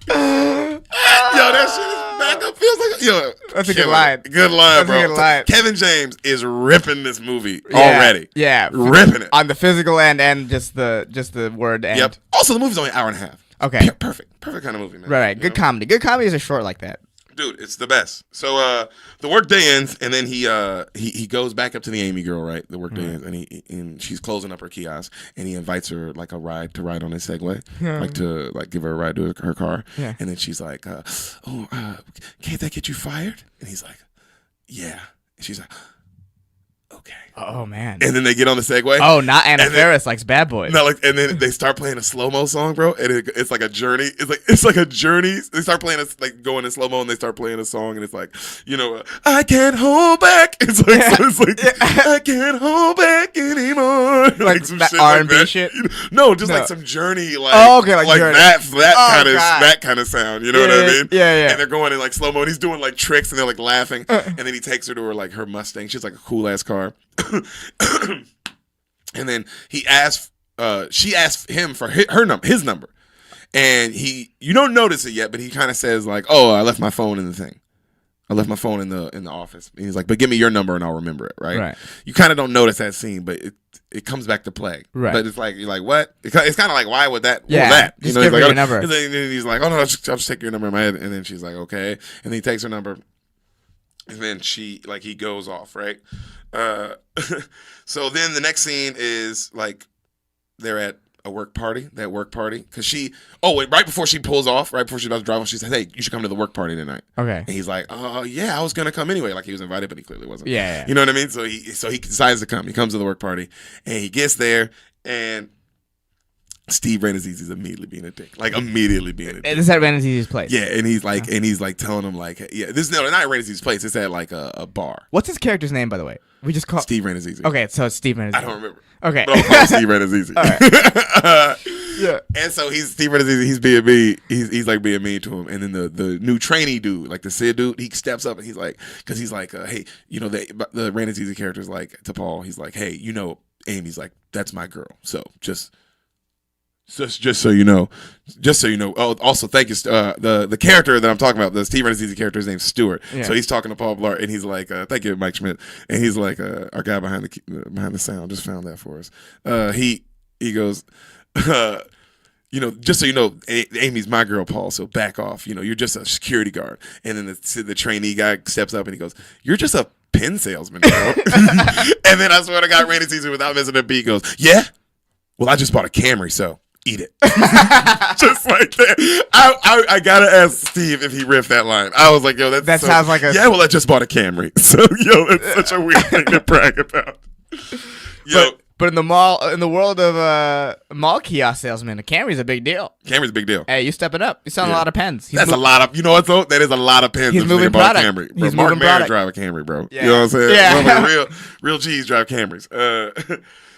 Yo, that shit is backup feels like that's a good line. Good line, that's bro. A good line. Kevin James is ripping this movie already. Yeah, ripping it on the physical end and just the word end. Yep. Also, the movie's only an hour and a half. Okay. Perfect kind of movie, man. Right. Good comedy. Good comedies are short like that. Dude, it's the best. So the work day ends, and then he goes back up to the Amy girl, right? The work day ends, and she's closing up her kiosk, and he invites her like a ride on his Segway, like to like give her a ride to her car. Yeah. And then she's like, can't that get you fired? And he's like, yeah. And she's like, okay. Oh man. And then they get on the Segway. Oh, not Anna Faris likes Bad Boys. No, like, and then they start playing a slow-mo song, bro. And it's like a journey. It's like a journey. They start playing like going in slow-mo, and they start playing a song, and it's like, you know, I can't hold back. It's like, I can't hold back anymore. Like some that shit R&B like that. shit. No, just like some journey, like Journey. that kind of sound. You know what I mean? Yeah. And they're going in like slow-mo, and he's doing like tricks, and they're like laughing, and then he takes her to her Mustang. She's like a cool ass car. And then she asked him for his number, and you don't notice it yet, but he kind of says like, "Oh, I left my phone in the thing. I left my phone in the office." And he's like, "But give me your number and I'll remember it." Right. You kind of don't notice that scene, but it comes back to play. Right. But it's like you're like, what? It's kind of like, why would that? Yeah. What was that? Just give her your number. And then he's like, "Oh no, I'll just take your number in my head." And then she's like, "Okay." And then he takes her number. And then he goes off, right? So then the next scene is like they're at a work party, because right before she pulls off, right before she's about to drive off, she said, "Hey, you should come to the work party tonight." Okay. And he's like, "Oh yeah, I was gonna come anyway." Like he was invited, but he clearly wasn't. Yeah. You know what I mean? So he decides to come. He comes to the work party, and he gets there, and Steve Renazizi is immediately being a dick. Like immediately being a dick. It's at Renazizi's place. Yeah, and he's like telling him like, yeah, this not at Renazizi's place. It's at like a bar. What's his character's name, by the way? We just call Steve Renazizi. Okay, so it's Steve Renazizi. I don't remember. Okay, but I'll call him Steve Renazizi. All right. Yeah. And so he's Steve Renazizi. He's being mean. He's like being mean to him. And then the new trainee dude, like the Sid dude, he steps up and he's like, hey, you know, the Renazizi character's like to Paul. He's like, hey, you know, Amy's like, that's my girl. So just so you know. Oh, also, thank you. The character that I'm talking about, the Steve Renazizi character, his name's Stuart. Yeah. So he's talking to Paul Blart, and he's like, "Thank you, Mike Schmidt." And he's like, "Our guy behind the sound just found that for us." He goes, "You know, just so you know, Amy's my girl, Paul. So back off. You know, you're just a security guard." And then the trainee guy steps up and he goes, "You're just a pen salesman, bro." And then I swear to God, Renazizi, without missing a beat, goes, "Yeah. Well, I just bought a Camry, so." Eat it. Just like that. I gotta ask Steve if he riffed that line. I was like, yo, that sounds like a... Yeah, well, I just bought a Camry. So, yo, it's such a weird thing to brag about. Yo. But in the world of mall kiosk salesman, a Camry's a big deal. Camry's a big deal. Hey, you stepping up. You're selling a lot of pens. That's a lot of, you know what, though? That is a lot of pens. He's moving product. Camry. He's Mark moving Mayer product. drive a Camry, bro. Yeah. You know what I'm saying? Yeah. Real G's drive Camrys.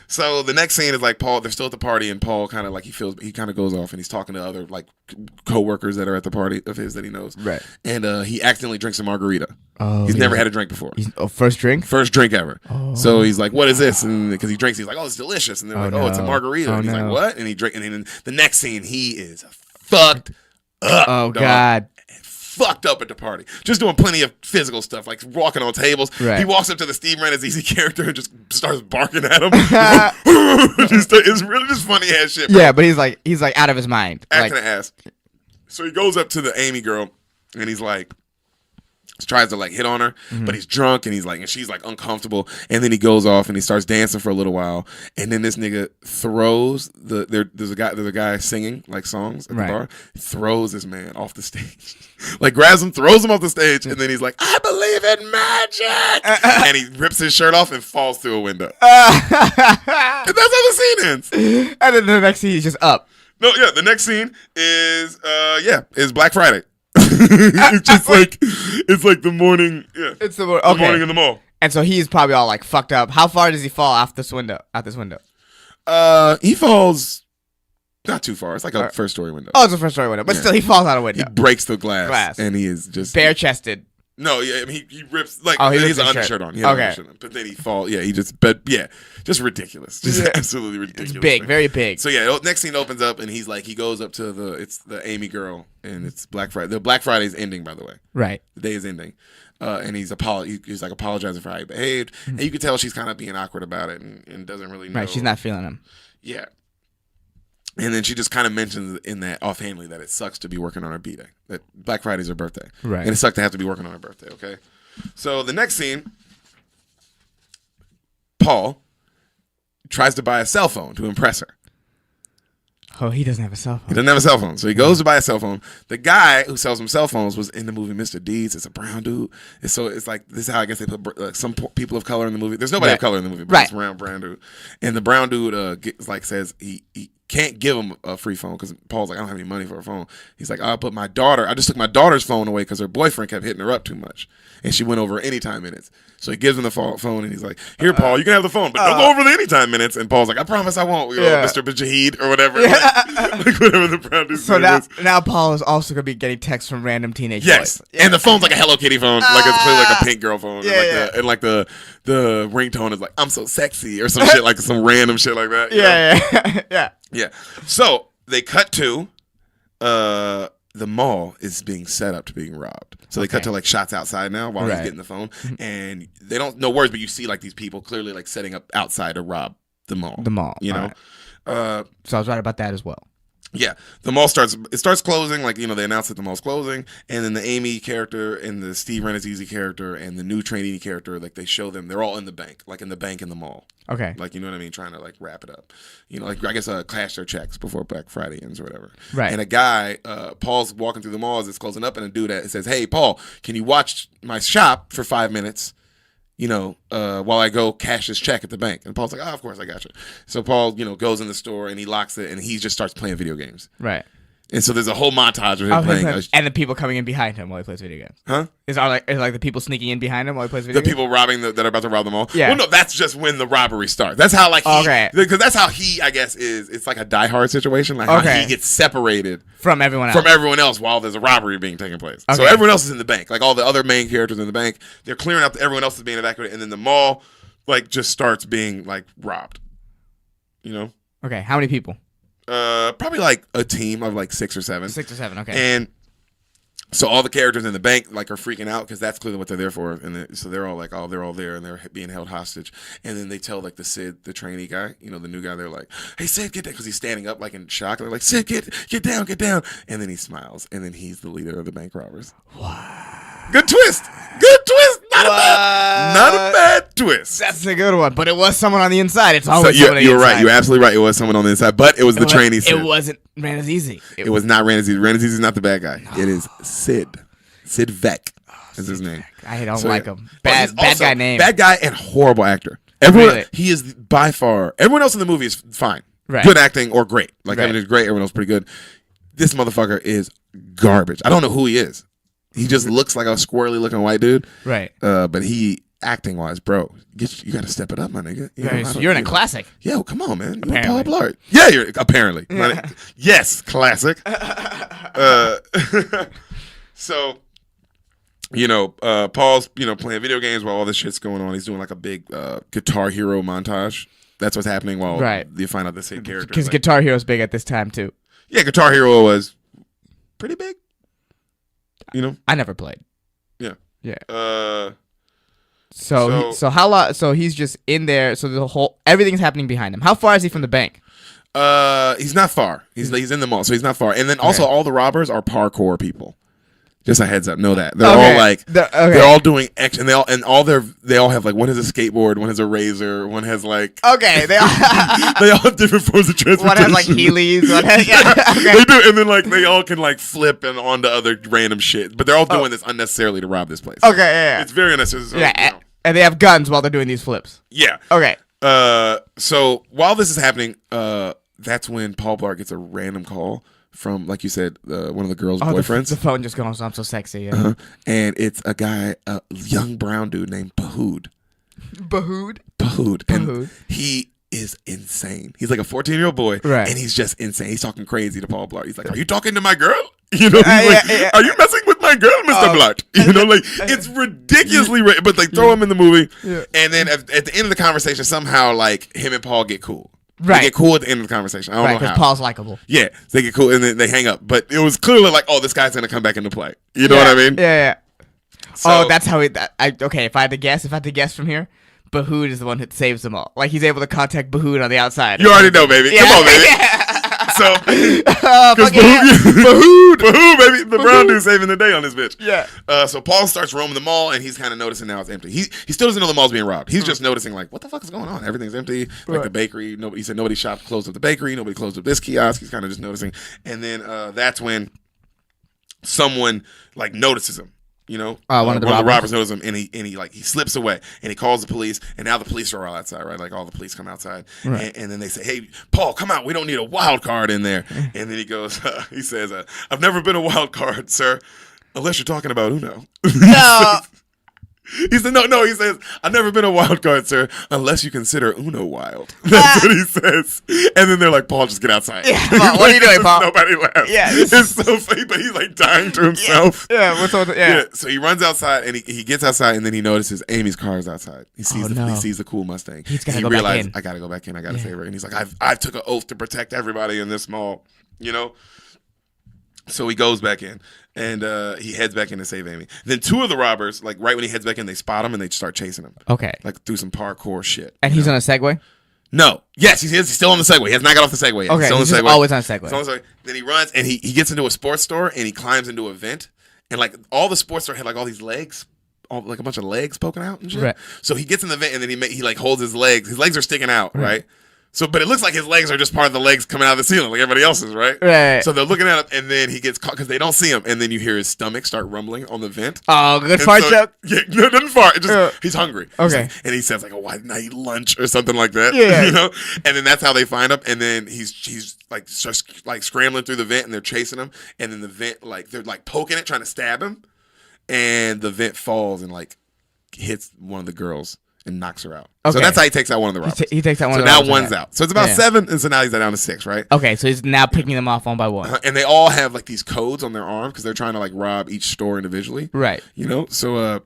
So the next scene is like Paul, they're still at the party, and Paul kind of like he kind of goes off and he's talking to other like co-workers that are at the party of his that he knows. Right. And he accidentally drinks a margarita. Oh, he's never had a drink before. First drink? First drink ever. Oh. So he's like, "What is this?" And because he drinks, he's like, "Oh, it's delicious." And they're like, "Oh, it's a margarita." And he's like, "What?" And he drinks. And then the next scene, he is fucked up. Oh, God. Fucked up at the party, just doing plenty of physical stuff, like walking on tables. Right. He walks up to the Steve Renazizi character and just starts barking at him. It's really just funny ass shit, bro. Yeah, but he's like out of his mind, acting an ass. So he goes up to the Amy girl, and he's like, tries to like hit on her, but he's drunk, and he's like, and she's like uncomfortable, and then he goes off and he starts dancing for a little while, and then this nigga throws there's a guy singing like songs at the bar, throws this man off the stage, like grabs him, throws him off the stage, and then he's like, I believe in magic, and he rips his shirt off and falls through a window. And that's how the scene ends. And then the next scene he's just up. No, yeah, the next scene is Black Friday. It's just like the morning. Yeah, it's the morning in the mall. And so he's probably all like fucked up. How far does he fall out this window? He falls not too far. It's like a first story window. Oh, it's a first story window, but still he falls out a window. He breaks the glass, and he is just bare chested. No, yeah, I mean, he rips like he has an an undershirt on. But then he falls. Yeah, just ridiculous, just absolutely ridiculous. It's big, very big. So yeah, next scene opens up, and he's like, he goes up to the Amy girl, and it's Black Friday. The Black Friday is ending, by the way. Right. The day is ending, and he's like apologizing for how he behaved, and you can tell she's kind of being awkward about it, and doesn't really know. Right, she's not feeling him. Yeah. And then she just kind of mentions in that offhandedly that it sucks to be working on her B-Day. That Black Friday's her birthday. Right. And it sucks to have to be working on her birthday, okay? So the next scene, Paul tries to buy a cell phone to impress her. Oh, he doesn't have a cell phone. He doesn't have a cell phone. So he goes to buy a cell phone. The guy who sells him cell phones was in the movie Mr. Deeds. It's a brown dude. And so it's like, this is how I guess they put some people of color in the movie. There's nobody of color in the movie, but it's a brown dude. And the brown dude says he can't give him a free phone because Paul's like, I don't have any money for a phone. He's like, I just took my daughter's phone away because her boyfriend kept hitting her up too much. And she went over anytime minutes. So he gives him the phone, and he's like, here, Paul, you can have the phone, but don't go over the anytime minutes. And Paul's like, I promise I won't. Mr. Bajahid or whatever. Like whatever the brown dude's name is. So now Paul is also going to be getting texts from random teenage boys. And the phone's like a Hello Kitty phone. Like it's clearly like a pink girl phone. And the ringtone is like, I'm so sexy or some shit, like some random shit like that. Yeah. So they cut to the mall is being set up to being robbed. So they cut to like shots outside now while he's getting the phone, and they don't know words, but you see like these people clearly like setting up outside to rob the mall. You know. So I was right about that as well. Yeah, the mall starts closing, like, they announce that the mall's closing, and then the Amy character and the Steve Renazizi character and the new trainee character, like, they show them, they're all in the bank, like in the bank in the mall. Okay. Like, you know what I mean, trying to, like, wrap it up. Like, I guess cash their checks before Black Friday ends or whatever. Right. And a guy, Paul's walking through the mall as it's closing up, and a dude says, hey, Paul, can you watch my shop for 5 minutes? While I go cash this check at the bank. And Paul's like, of course, I got you. So Paul, goes in the store and he locks it and he just starts playing video games. Right. And so there's a whole montage of him playing. And the people coming in behind him while he plays video games. Huh? Is like the people sneaking in behind him while he plays video games? The people robbing that are about to rob them all? Yeah. Well, no, that's just when the robbery starts. That's how, like, because that's how he, I guess, is. It's like a Die Hard situation. Like, how he gets separated from everyone else while there's a robbery being taken place. Okay. So everyone else is in the bank. Like, all the other main characters in the bank, they're clearing up. Everyone else is being evacuated. And then the mall, like, just starts being, like, robbed. Okay. How many people? Probably like a team of like 6 or 7. 6 or 7, okay. And so all the characters in the bank like are freaking out because that's clearly what they're there for, and so they're all like, oh, they're all there and they're being held hostage. And then they tell like the trainee guy, the new guy, they're like, hey, Sid, get down, because he's standing up like in shock. They're like, Sid, get down. And then he smiles, and then he's the leader of the bank robbers. Wow. Good twist. Not a bad twist. That's a good one. But it was someone on the inside. It's always someone on the inside. You're right. You're absolutely right. It was someone on the inside, but it was the trainee Sid. It wasn't Renazizi. It was not Renazizi. Renazizi's not the bad guy. No. It is Sid. Sid Vec is his name. I don't like him. Bad guy name. Bad guy and horrible actor. He is by far. Everyone else in the movie is fine. Right. Good acting or great. Like, I mean, it's great. Everyone else is pretty good. This motherfucker is garbage. I don't know who he is. He just looks like a squirrely looking white dude. Right. But he, acting wise, bro, you got to step it up, my nigga. You're in a classic. Yeah, well, come on, man. You're Paul Blart. Yeah, you're apparently. Yes, classic. So, Paul's, playing video games while all this shit's going on. He's doing like a big Guitar Hero montage. That's what's happening while you find out the same character. Because Guitar Hero's big at this time too. Yeah, Guitar Hero was pretty big. I never played. Yeah. Yeah. So how long? So he's just in there. So everything's happening behind him. How far is he from the bank? He's not far. He's in the mall, so he's not far. And then also all the robbers are parkour people. Just a heads up, know that they're all like they're all doing action, and they all have like one has a skateboard, one has a razor, one has like they all have different forms of transportation. One has like Heelys, one has, they do, and then like they all can like flip and onto other random shit, but they're all doing this unnecessarily to rob this place. It's very unnecessary. And they have guns while they're doing these flips. Yeah. Okay. So while this is happening, that's when Paul Blart gets a random call from, like you said, one of the girls' boyfriends. The phone just goes, I'm so sexy. Yeah. Uh-huh. And it's a guy, a young brown dude named Bahood. Bahood. And he is insane. He's like a 14-year-old boy, and he's just insane. He's talking crazy to Paul Blart. He's like, "Are you talking to my girl? You know, are you messing with my girl, Mr. Blart?" You know, like it's ridiculously, but they throw him in the movie, and then at the end of the conversation, somehow like him and Paul get cool. Right. They get cool at the end of the conversation. I don't know how. Because Paul's likable. Yeah, they get cool and then they hang up. But it was clearly like, oh, this guy's gonna come back into play. You know what I mean? Yeah. So, that's how okay, if I had to guess from here, Bahood is the one that saves them all. Like he's able to contact Bahood on the outside. You already know, baby. Come on, baby. So, because Bahood, baby, the brown dude saving the day on this bitch. Yeah. So Paul starts roaming the mall, and he's kind of noticing now it's empty. He still doesn't know the mall's being robbed. He's just noticing like, what the fuck is going on? Everything's empty. Like the bakery. He said nobody closed up the bakery. Nobody closed up this kiosk. He's kind of just noticing, and then that's when someone like notices him. You know, one of the robbers knows him, and he slips away, and he calls the police, and now the police are all outside, right? Like all the police come outside, and then they say, "Hey, Paul, come out. We don't need a wild card in there." And then he goes, he says, "I've never been a wild card, sir, unless you're talking about Uno." No. He said, no, he says, "I've never been a wild card, sir, unless you consider Uno wild." That's what he says. And then they're like, "Paul, just get outside." Yeah, Paul, what are you doing, Paul? Nobody laughs. Yeah. It's so funny, but he's like dying to himself. Yeah. So he runs outside, and he gets outside, and then he notices Amy's car is outside. He sees he sees the cool Mustang. He's gotta he go realizes, back in. I got to go back in. I got to save her. And he's like, I took an oath to protect everybody in this mall, you know? So he goes back in, and he heads back in to save Amy. Then two of the robbers, like right when he heads back in, they spot him and they start chasing him. Okay. Like through some parkour shit. And he's on a Segway? No. Yes, he is. He's still on the Segway. He has not got off the Segway yet. Okay, he's just always on a Segway. Then he runs, and he gets into a sports store, and he climbs into a vent. And like all the sports store had like all these legs, like a bunch of legs poking out and shit. Right. So he gets in the vent, and then he like holds his legs. His legs are sticking out, right? So, but it looks like his legs are just part of the legs coming out of the ceiling, like everybody else's, right? Right. So they're looking at him, and then he gets caught because they don't see him, and then you hear his stomach start rumbling on the vent. Oh, good fart joke. Yeah, no, it doesn't fart. It just he's hungry. Okay. And he says like, "Oh, why didn't I eat lunch?" or something like that. Yeah. You know. And then that's how they find him, and then he's like starts like scrambling through the vent, and they're chasing him, and then the vent like they're like poking it, trying to stab him, and the vent falls and like hits one of the girls and knocks her out. Okay. So that's how he takes out one of the robbers. He takes out one of the robbers. So robbers. now one's out. So it's about 7, and so now he's down to 6, right? Okay, so he's now picking them off one by one. And they all have like these codes on their arm because they're trying to like rob each store individually. Right. You know? So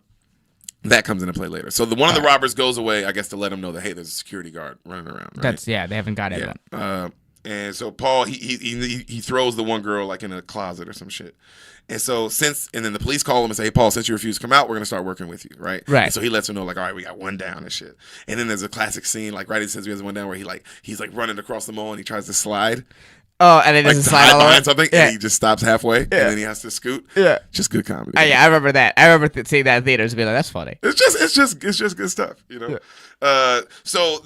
that comes into play later. So one of the robbers goes away, I guess, to let them know that, hey, there's a security guard running around. Right? They haven't got anyone. And so Paul, he throws the one girl like in a closet or some shit. And so and then the police call him and say, "Hey, Paul, since you refuse to come out, we're going to start working with you," right? Right. And so he lets her know, like, "All right, we got one down and shit." And then there's a classic scene, like, right, he says he has one down where he's like running across the mall and he tries to slide. Oh, and then like doesn't slide behind something, and he just stops halfway, and then he has to scoot. Yeah. Just good comedy. Yeah, I remember that. I remember seeing that in theaters and being like, "That's funny." It's just good stuff, you know? Yeah. So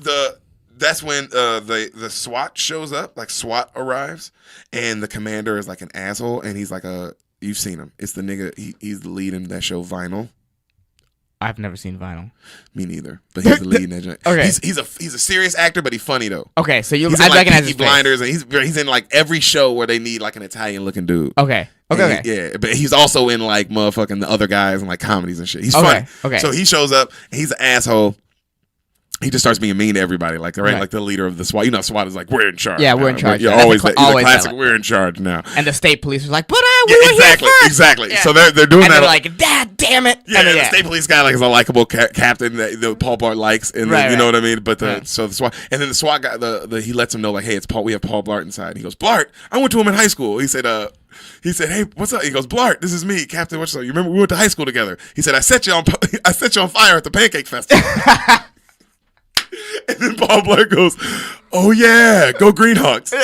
that's when the SWAT shows up, like SWAT arrives, and the commander is like an asshole, and he's like you've seen him. It's the nigga, he's the lead in that show Vinyl. I've never seen Vinyl. Me neither, but he's the lead in that joint. Okay. He's a serious actor, but he's funny though. Okay, so he's I in, recognize like, his Blinders, and he's in like every show where they need like an Italian looking dude. Okay. Yeah, but he's also in like motherfucking the other guys and like comedies and shit. He's funny. Okay. So he shows up, and he's an asshole. He just starts being mean to everybody, like like the leader of the SWAT. You know, SWAT is like, "We're in charge." Yeah, we're in charge. You're always the classic. We're in charge now. And the state police was like, "But we were here first." Exactly. Yeah. So they're doing and that. They're like, "Dad, damn it!" Yeah, and the state police guy like is a likable captain that Paul Blart likes, and then, you know what I mean. But so the SWAT, and then the SWAT guy, he lets him know like, "Hey, it's Paul. We have Paul Blart inside." And he goes, "Blart, I went to him in high school." He said, "Hey, what's up?" He goes, "Blart, this is me, Captain. What's up? You remember we went to high school together?" He said, I set you on fire at the Pancake Festival." And then Paul Blart goes, Oh yeah, go Greenhawks.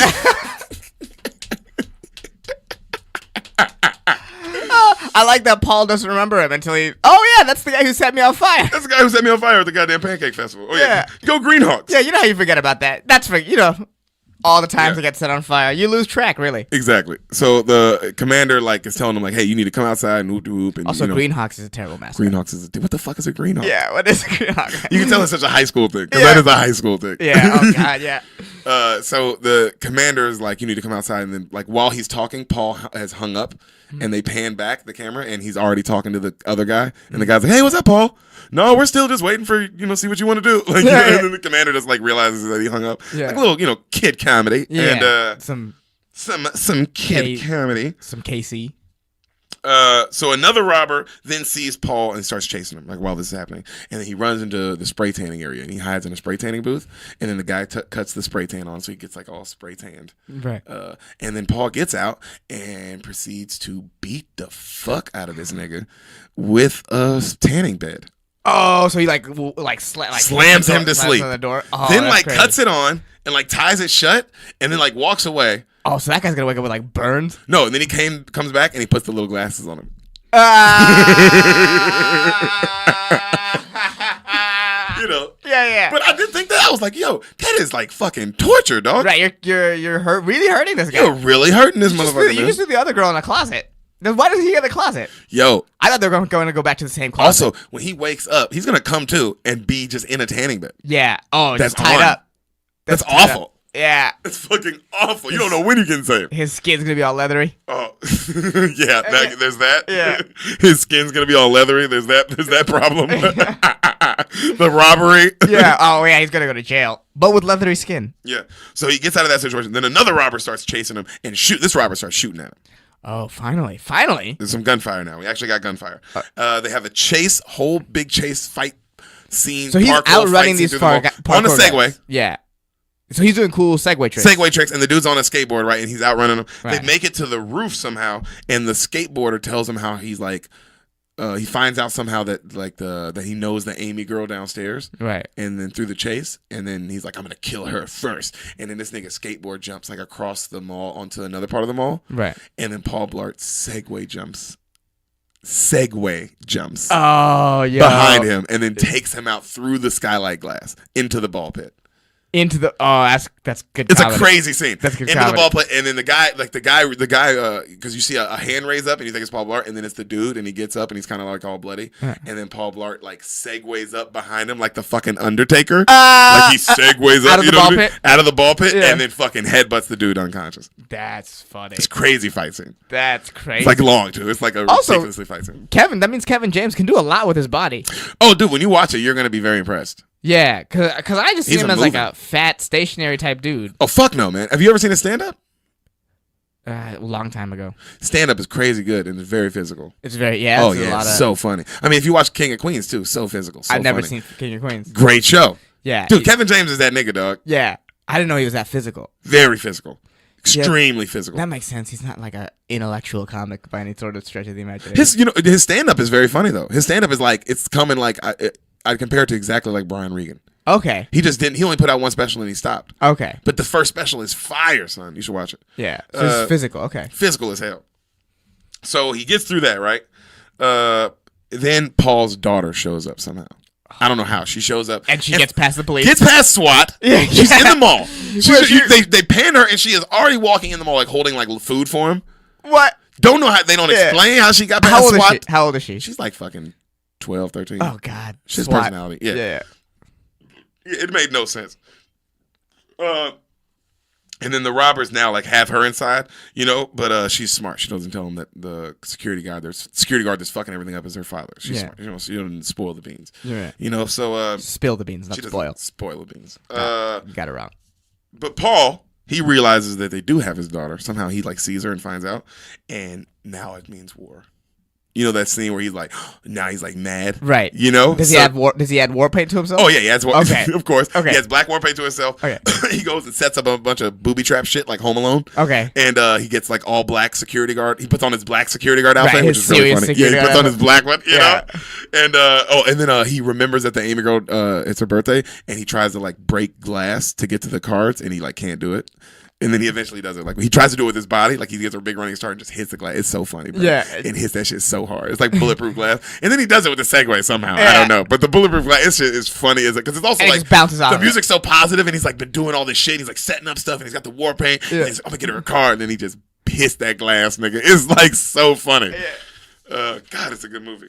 I like that Paul doesn't remember him until he. Oh yeah, that's the guy who set me on fire. That's the guy who set me on fire at the goddamn Pancake Festival. Oh yeah, go Greenhawks. Yeah, you know how you forget about that. That's for all the times I get set on fire. You lose track, really. Exactly. So the commander is telling him hey, you need to come outside and whoop whoop. And also, Greenhawks is a terrible mascot. Greenhawks is what the fuck is a Greenhawk? Yeah, what is a Greenhawk? You can tell it's such a high school thing because that is a high school thing. Yeah. Oh god. Yeah. So the commander is you need to come outside, and then while he's talking, Paul has hung up, and they pan back the camera, and he's already talking to the other guy, and the guy's like, "Hey, what's up, Paul? No, we're still just waiting for see what you want to do." And then the commander just realizes that he hung up, a little kid comedy, and some kid comedy, some KC. So another robber then sees Paul and starts chasing him while this is happening, and then he runs into the spray tanning area and he hides in a spray tanning booth, and then the guy cuts the spray tan on, so he gets all spray tanned. Right. And then Paul gets out and proceeds to beat the fuck out of this nigga with a tanning bed. Oh, so he slams him to sleep. On the door. Oh, then cuts it on and ties it shut, and then walks away. Oh, so that guy's gonna wake up with burns? No, and then he comes back and he puts the little glasses on him. Yeah. But I did think that I was yo, that is fucking torture, dog. Right, you're really hurting this guy. You're really hurting this motherfucker. You just threw the other girl in a closet. Then why does he get the closet? Yo, I thought they were going to go back to the same closet. Also, when he wakes up, he's gonna come to and be just in a tanning bed. Yeah. Oh, that's tied up. That's awful. Yeah. It's fucking awful. You don't know when you can say it. His skin's gonna be all leathery. Oh, yeah. There's that. Yeah. His skin's gonna be all leathery. There's that problem. The robbery. Yeah. Oh yeah. He's gonna go to jail, but with leathery skin. Yeah. So he gets out of that situation. Then another robber starts chasing him and This robber starts shooting at him. Oh, finally. There's some gunfire now. We actually got gunfire. They have a whole big chase fight scene. So he's outrunning these on a Segway. Guys. Yeah. So he's doing cool Segway tricks. And the dude's on a skateboard, right? And he's outrunning them. Right. They make it to the roof somehow, and the skateboarder tells him how he's he finds out somehow that that he knows the Amy girl downstairs, right? And then through the chase, and then he's like, I'm gonna kill her first. And then this nigga skateboard jumps across the mall onto another part of the mall, right? And then Paul Blart Segway jumps. Oh yeah, behind him, and then takes him out through the skylight glass into the ball pit. That's good. It's a crazy scene. That's good. Into the ball pit, and then the guy, because you see a hand raise up, and you think it's Paul Blart, and then it's the dude, and he gets up, and he's kind of all bloody, and then Paul Blart segues up behind him like the fucking Undertaker, he segues up out of the ball pit, and then fucking headbutts the dude unconscious. That's funny. It's a crazy fight scene. That's crazy. It's long too. It's a ridiculously fight scene. That means Kevin James can do a lot with his body. Oh, dude, when you watch it, you're gonna be very impressed. Yeah, cause I just see him as a fat, stationary type dude. Oh fuck no, man! Have you ever seen a stand up? A long time ago. Stand up is crazy good and it's very physical. It's very so funny. I mean, if you watch King of Queens too, so physical. So I've never funny. seen King of Queens. Great show. Yeah, dude, Kevin James is that nigga, dog. Yeah, I didn't know he was that physical. Very physical. Extremely physical. That makes sense. He's not an intellectual comic by any sort of stretch of the imagination. His stand up is very funny though. His stand up is it's coming I'd compare it to exactly like Brian Regan. Okay. He only put out one special and he stopped. Okay. But the first special is fire, son. You should watch it. Yeah. So it's physical. Okay. Physical as hell. So he gets through that, right? Then Paul's daughter shows up somehow. I don't know how. She shows up. And she gets past the police. Gets past SWAT. Yeah. She's in the mall. They pan her and she is already walking in the mall holding food for him. What? Don't know how. They don't explain how she got past SWAT. How old is she? She's fucking 12, 13. Oh, God. She has personality. Yeah. It made no sense. And then the robbers now have her inside, but she's smart. She doesn't tell them that the security guard that's fucking everything up is her father. She's smart. She doesn't spoil the beans. Right. So spill the beans, not spoil. Spoil the beans. You got it wrong. But Paul, he realizes that they do have his daughter. Somehow he sees her and finds out, and now it means war. You know that scene where he's like, now he's like mad, right? You know, does he add war paint to himself? Oh yeah, he adds war. Okay, of course. Okay, he adds black war paint to himself. Okay, he goes and sets up a bunch of booby trap shit like Home Alone. Okay, and he gets like all black security guard. He puts on his black security guard outfit, right, which is really funny. Yeah, he puts on his black one, you know. And and then he remembers that the Amy girl, it's her birthday, and he tries to like break glass to get to the cards, and he like can't do it. And then he eventually does it. Like he tries to do it with his body. Like he gets a big running start and just hits the glass. It's so funny, bro. Yeah. And hits that shit so hard. It's like bulletproof glass. And then he does it with the Segway somehow. I don't know. But the bulletproof glass, this shit is funny. Because it's also and like it just bounces out the music's so positive, and he's like been doing all this shit. He's like setting up stuff, and he's got the war paint. Yeah. And he's like, I'm gonna get her a car, and then he just pissed that glass, nigga. It's like so funny. Yeah. God, it's a good movie.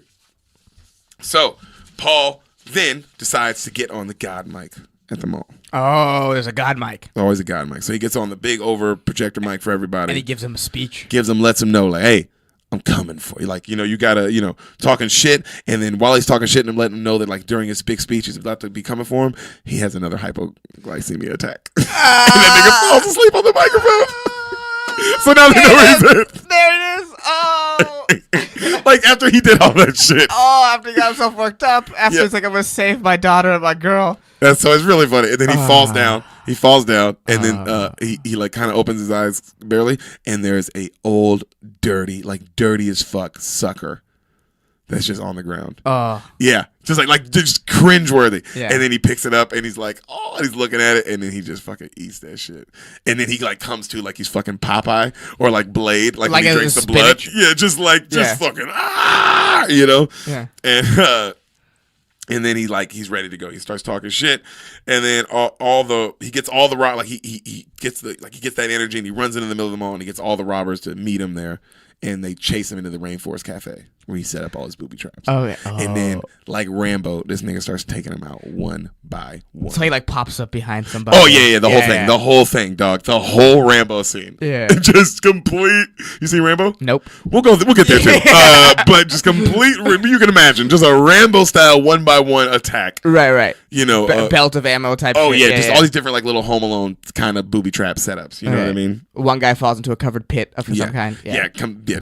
So Paul then decides to get on the God mic at the mall. Oh, there's a God mic. Always a God mic. So he gets on the big over projector mic for everybody. And he gives him a speech. Lets him know, like, hey, I'm coming for you. Like, you gotta, talking shit. And then while he's talking shit and letting him know that, like, during his big speech, he's about to be coming for him, he has another hypoglycemia attack. And that nigga falls asleep on the microphone. So now they know where he's at. There it is. Oh. Like, after he did all that shit. Oh, after he got himself worked up. After it's like, I'm going to save my daughter and my girl. And so it's really funny. And then he falls down. And then he like kind of opens his eyes barely. And there's a old, dirty, like dirty as fuck sucker that's just on the ground. Yeah. Just cringeworthy. Yeah. And then he picks it up and he's like, oh, and he's looking at it. And then he just fucking eats that shit. And then he like comes to like he's fucking Popeye or like Blade. Like when he drinks the blood. Yeah. Just fucking, you know? Yeah. And then he's ready to go. He starts talking shit, and then he gets all the rob, like he gets that energy, and he runs into the middle of the mall, and he gets all the robbers to meet him there, and they chase him into the Rainforest Cafe where he set up all his booby traps. And then like Rambo, this nigga starts taking them out one by one. So he like pops up behind somebody. Oh yeah, the whole thing, dog, the whole Rambo scene. Yeah, just complete. You see Rambo? Nope. We'll get there too. But just complete. You can imagine just a Rambo style 1x1 attack. Right. Belt of ammo type. Oh shit. All these different like little Home Alone kind of booby trap setups. You know what I mean? One guy falls into a covered pit of some kind.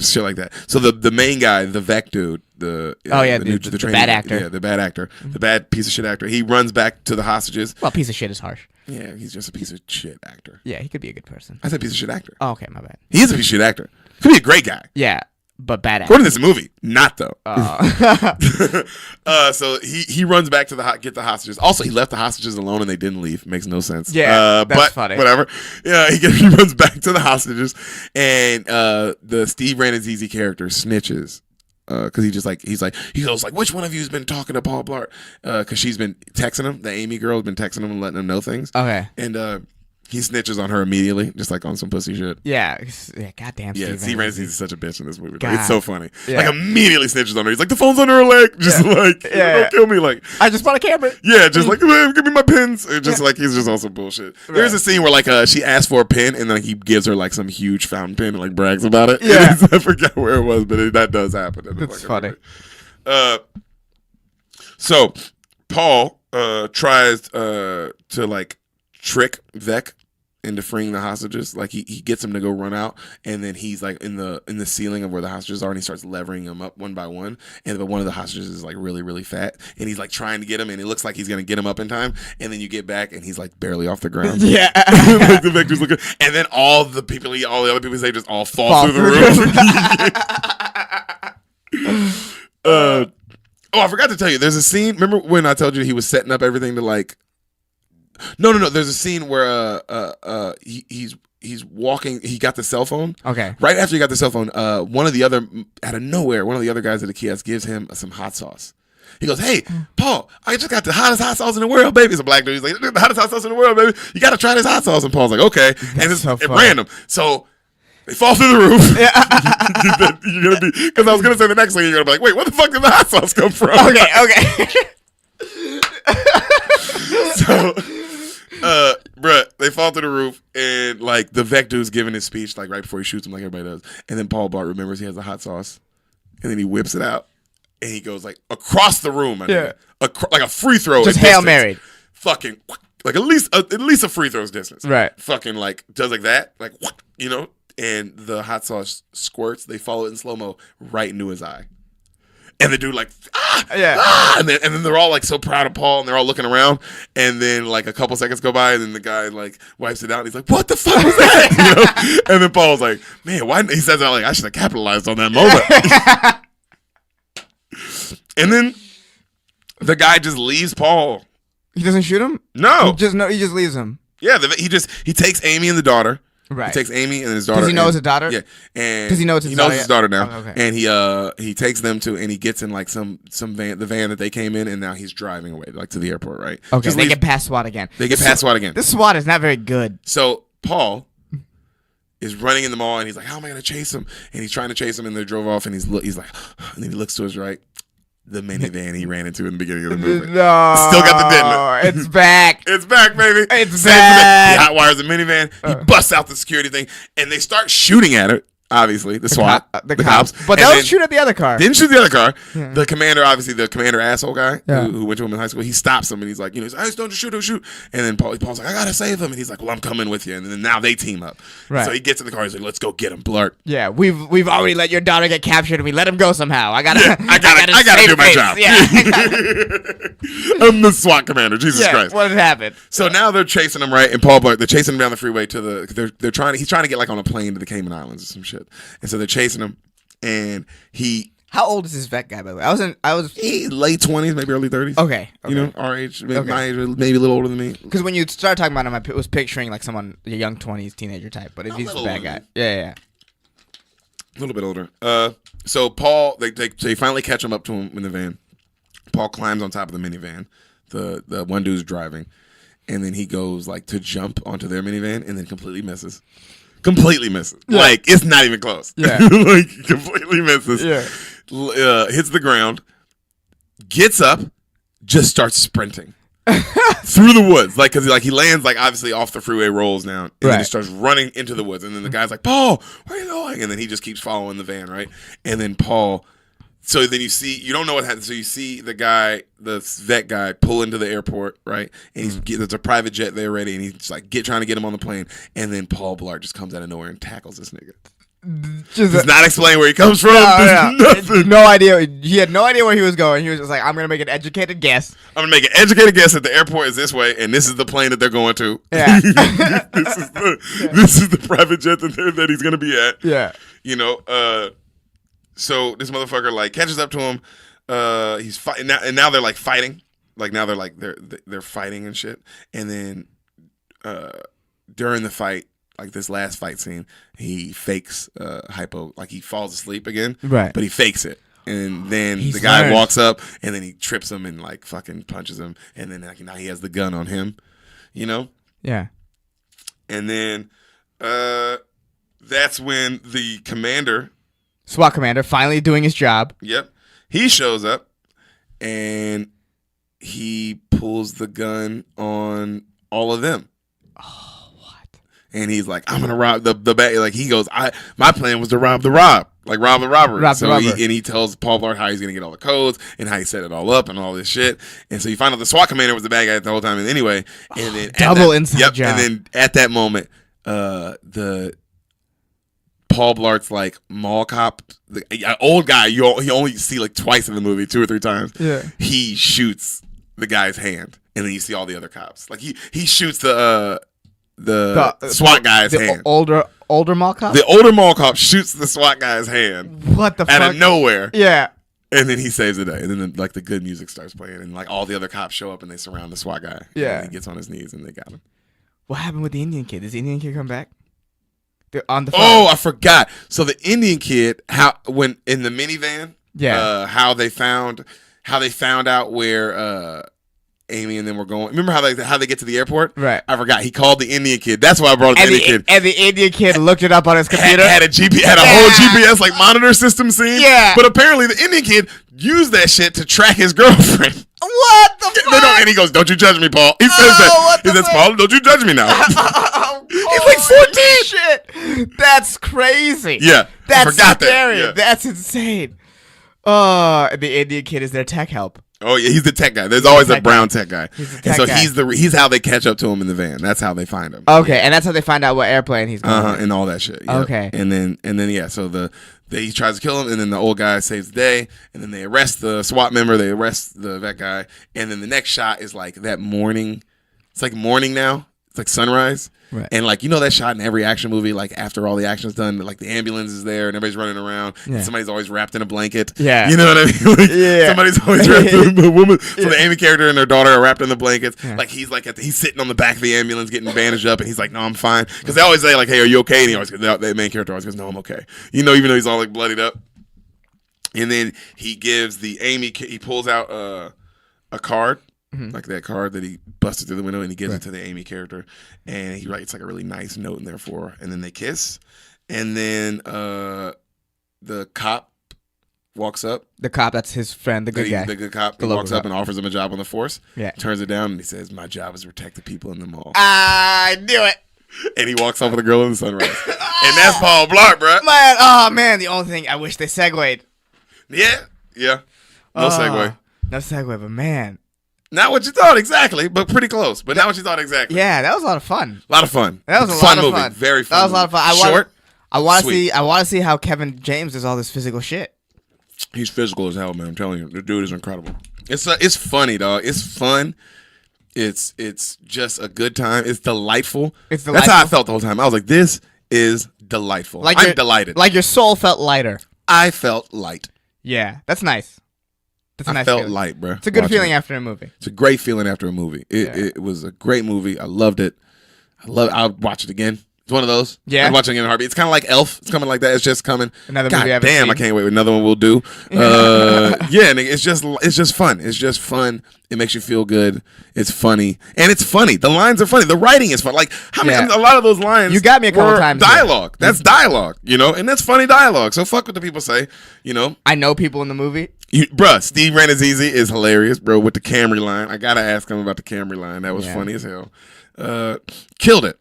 Shit like that. So the main guy, the Vec dude, the bad actor. Yeah, the bad actor, the bad piece of shit actor. He runs back to the hostages. Well, piece of shit is harsh. Yeah, he's just a piece of shit actor. Yeah, he could be a good person. I said piece of shit actor. Oh, okay, my bad. He is a piece of shit actor. Could be a great guy. Yeah, but bad actor. According to this movie, not though. So he runs back to get the hostages. Also, he left the hostages alone and they didn't leave. Makes no sense. Yeah, that's funny. Whatever. Yeah, he runs back to the hostages, and the Steve Ranazizi character snitches. Because he goes like, which one of you has been talking to Paul Blart? Because she's been texting him. The Amy girl has been texting him and letting him know things. Okay. And he snitches on her immediately, just like on some pussy shit. Yeah. Goddamn. Yeah. Steve Ranazizi is such a bitch in this movie. Like, it's so funny. Yeah. Like immediately snitches on her. He's like, the phone's under her leg. Just don't kill me. Like, I just bought a camera. Yeah. Just like, give me my pins. It's just like he's just on some bullshit. Right. There's a scene where like she asked for a pin and then he gives her like some huge fountain pen and like brags about it. Yeah. I forgot where it was, but that does happen. That's funny. So Paul tries to like trick Vec into freeing the hostages. Like he gets him to go run out, and then he's like in the ceiling of where the hostages are, and he starts levering them up one by one. But one of the hostages is like really, really fat, and he's like trying to get him, and it looks like he's gonna get him up in time. And then you get back, and he's like barely off the ground. Yeah, like the Vector's looking, and then all the other people say just all fall through the roof. Oh, I forgot to tell you. There's a scene. Remember when I told you he was setting up everything to like. No. There's a scene where he's walking. He got the cell phone. Okay. Right after he got the cell phone, one of the other guys at the kiosk gives him some hot sauce. He goes, "Hey, Paul, I just got the hottest hot sauce in the world, baby." It's a black dude. He's like, "The hottest hot sauce in the world, baby. You got to try this hot sauce." And Paul's like, "Okay." And it's random. So they fall through the roof. Yeah. You're gonna be because I was gonna say the next thing you're gonna be like, "Wait, where the fuck did the hot sauce come from?" Okay. So, bruh, they fall through the roof, and like the Vec dude's giving his speech like right before he shoots him, like everybody does. And then Paul Blart remembers he has the hot sauce, and then he whips it out, and he goes like across the room, like a free throw, just Hail Mary, fucking like at least a free throw's distance, right? Fucking like does like that, like and the hot sauce squirts. They follow it in slow mo right into his eye. And the dude like, Yeah. and then they're all like so proud of Paul, and they're all looking around. And then like a couple seconds go by, and then the guy like wipes it out, and he's like, "What the fuck was that?" You know? And then Paul's like, "Man, why?" He says, "Like I should have capitalized on that moment." And then the guy just leaves Paul. He doesn't shoot him? No. He just leaves him. Yeah, he takes Amy and the daughter. Right. He takes Amy and his daughter. Does he know it's a daughter? Yeah. And does he know it's his he daughter? knows his daughter now. Oh, okay. And he takes them and he gets in like some van, the van that they came in, and now he's driving away like to the airport, right? Okay. They get past SWAT again. This SWAT is not very good. So Paul is running in the mall, and he's like, "How am I going to chase him?" And he's trying to chase him, and they drove off, and he's like, and then he looks to his right. The minivan he ran into in the beginning of the movie. No. Still got the dent in it. It's back. It's back, baby. It's back. He hot wires the minivan. He busts out the security thing, and they start shooting at it. Obviously, the SWAT, the cops. But they'll shoot at the other car. Didn't shoot the other car. Yeah. The commander, obviously, the commander asshole guy who went to him in high school, he stops him and he's like, he's like, "Hey, don't shoot. And then Paul's like, "I gotta save him." And he's like, "Well, I'm coming with you." And then now they team up. Right. So he gets in the car. He's like, "Let's go get him, Blart." Yeah, we've already let your daughter get captured, and we let him go somehow. I gotta do my job. Yeah. I'm the SWAT commander. Jesus Christ. What had happened? So now they're chasing him, right? And Paul Blart, they're chasing him down the freeway to the. He's trying to get like on a plane to the Cayman Islands or some shit. And so they're chasing him, and How old is this vet guy, by the way? I was late 20s, maybe early 30s. Okay. You know, our age, maybe my age, maybe a little older than me. Because when you started talking about him, I was picturing like someone, a young 20s teenager type. But if he's a bad guy, yeah. A little bit older. So Paul, they finally catch him up to him in the van. Paul climbs on top of the minivan. The one dude's driving, and then he goes like to jump onto their minivan, and then completely misses. Yeah. Like it's not even close. Yeah. Like completely misses. Yeah. Hits the ground, gets up, just starts sprinting through the woods. Like, cause he lands like obviously off the freeway, rolls down, and then he starts running into the woods. And then the guy's like, "Paul, where are you going?" And then he just keeps following the van, right? And then Paul. So then you don't know what happens. So you see the vet guy pull into the airport, right? And there's a private jet there ready, and he's just like trying to get him on the plane. And then Paul Blart just comes out of nowhere and tackles this nigga. Does not explain where he comes from. Nothing. No idea. He had no idea where he was going. He was just like, "I'm gonna make an educated guess. I'm gonna make an educated guess that the airport is this way, and this is the plane that they're going to. Yeah. This is the private jet that he's gonna be at. Yeah. You know. So this motherfucker like catches up to him. He's fighting now, and now they're like fighting. Like now they're fighting and shit. And then during the fight, like this last fight scene, he fakes hypo, like he falls asleep again. Right. But he fakes it. And then the guy walks up, and then he trips him and like fucking punches him. And then like, now he has the gun on him. You know. Yeah. And then that's when the SWAT commander finally doing his job. Yep. He shows up and he pulls the gun on all of them. Oh, what? And he's like, "I'm gonna rob the bank." Like he goes, my plan was to rob the robbery. He tells Paul Blart how he's gonna get all the codes and how he set it all up and all this shit. And so you find out the SWAT commander was the bad guy the whole time. And anyway, and then double inside job. And then at that moment, the Paul Blart's like mall cop, the old guy you only see like twice in the movie, 2 or 3 times. Yeah. He shoots the guy's hand, and then you see all the other cops. Like he shoots the SWAT guy's hand. Older mall cop. The older mall cop shoots the SWAT guy's hand. What the fuck? Out of nowhere. Yeah. And then he saves the day, and then like the good music starts playing, and like all the other cops show up and they surround the SWAT guy. Yeah. And he gets on his knees and they got him. What happened with the Indian kid? Does the Indian kid come back? They're on the phone. Oh, I forgot. So the Indian kid, when in the minivan, how they found out where Amy and them were going. Remember how they get to the airport? Right. I forgot. He called the Indian kid. That's why I brought up the Indian kid. And the Indian kid looked it up on his computer. Had a whole GPS like monitor system scene. Yeah. But apparently the Indian kid used that shit to track his girlfriend. What the fuck? And he goes, "Don't you judge me, Paul." He says that. He says, "Paul, don't you judge me now." He's like 14. Shit. That's crazy. Yeah. That's I forgot scary. that. Yeah. That's insane. The Indian kid is their tech help. Oh yeah, he's the tech guy. There's always a brown guy. tech guy. He's the And tech so guy. he's how they catch up to him in the van. That's how they find him. Okay, and that's how they find out what airplane he's going on. And all that shit. Yep. Okay. And then yeah, so he tries to kill him, and then the old guy saves the day, and then they arrest the SWAT member, they arrest that guy, and then the next shot is like that morning. It's like morning now. It's like sunrise. Right. And like, you know that shot in every action movie, like after all the action's done, like the ambulance is there and everybody's running around. Yeah. And somebody's always wrapped in a blanket. Yeah. You know what I mean? Like, yeah. Somebody's always wrapped in a woman. So the Amy character and their daughter are wrapped in the blankets. Yeah. Like he's sitting on the back of the ambulance getting bandaged up, and he's like, no, I'm fine. Because they always say like, hey, are you okay? And he always goes, the main character always goes, no, I'm okay. You know, even though he's all like bloodied up. And then he gives he pulls out a card. Mm-hmm. Like that card that he busted through the window, and he gives it to the Amy character, and he writes like a really nice note in there for her, and then they kiss, and then the cop walks up. The cop, that's his friend, the good guy. The good cop walks up and offers him a job on the force. Yeah, turns it down, and he says, "My job is to protect the people in the mall." I knew it. And he walks off with a girl in the sunrise, and that's Paul Blart, bro. Man, the only thing I wish they segued. Yeah, no segue. No segue, but man. Not what you thought exactly, but pretty close. But not what you thought exactly. Yeah, that was a lot of fun. A lot of fun. That was a lot of fun. Very fun. That was a lot of fun. I want to see how Kevin James does all this physical shit. He's physical as hell, man. I'm telling you, the dude is incredible. It's funny, dog. It's fun. It's just a good time. It's delightful. That's how I felt the whole time. I was like, this is delightful. I'm delighted. Like your soul felt lighter. I felt light. Yeah, that's nice. I felt light, bro. It's a good feeling after a movie. It's a great feeling after a movie. It was a great movie. I loved it. I'll watch it again. It's one of those. Yeah. I'm watching it in a heartbeat. It's kind of like Elf. It's coming like that. It's just coming. Another movie I haven't seen. I can't wait. Another one we'll do. Yeah, and it's just fun. It's just fun. It makes you feel good. It's funny. And it's funny. The lines are funny. The writing is fun. Like, a lot of those lines. You got me a couple times. Dialogue. That's dialogue, and that's funny dialogue. So fuck what the people say, I know people in the movie. Bruh, Steve Renazizi is hilarious, bro, with the Camry line. I gotta ask him about the Camry line. That was funny as hell. Killed it.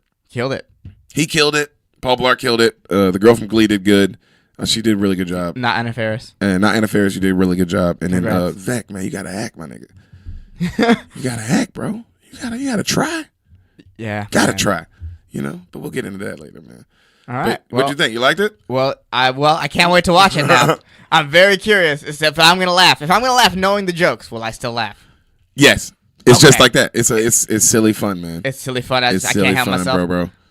He killed it. Paul Blart killed it. The girl from Glee did good. She did a really good job. Not Anna Faris. And not Anna Faris, you did a really good job. And then Vec, man, you gotta act, my nigga. You gotta act, bro. You gotta try. Yeah. Gotta try. But we'll get into that later, man. All right. What'd you think? You liked it? Well, I can't wait to watch it now. I'm very curious if I'm gonna laugh. If I'm gonna laugh knowing the jokes, will I still laugh? Yes. It's just like that. It's silly fun, man. It's silly fun. I can't help myself. Bro.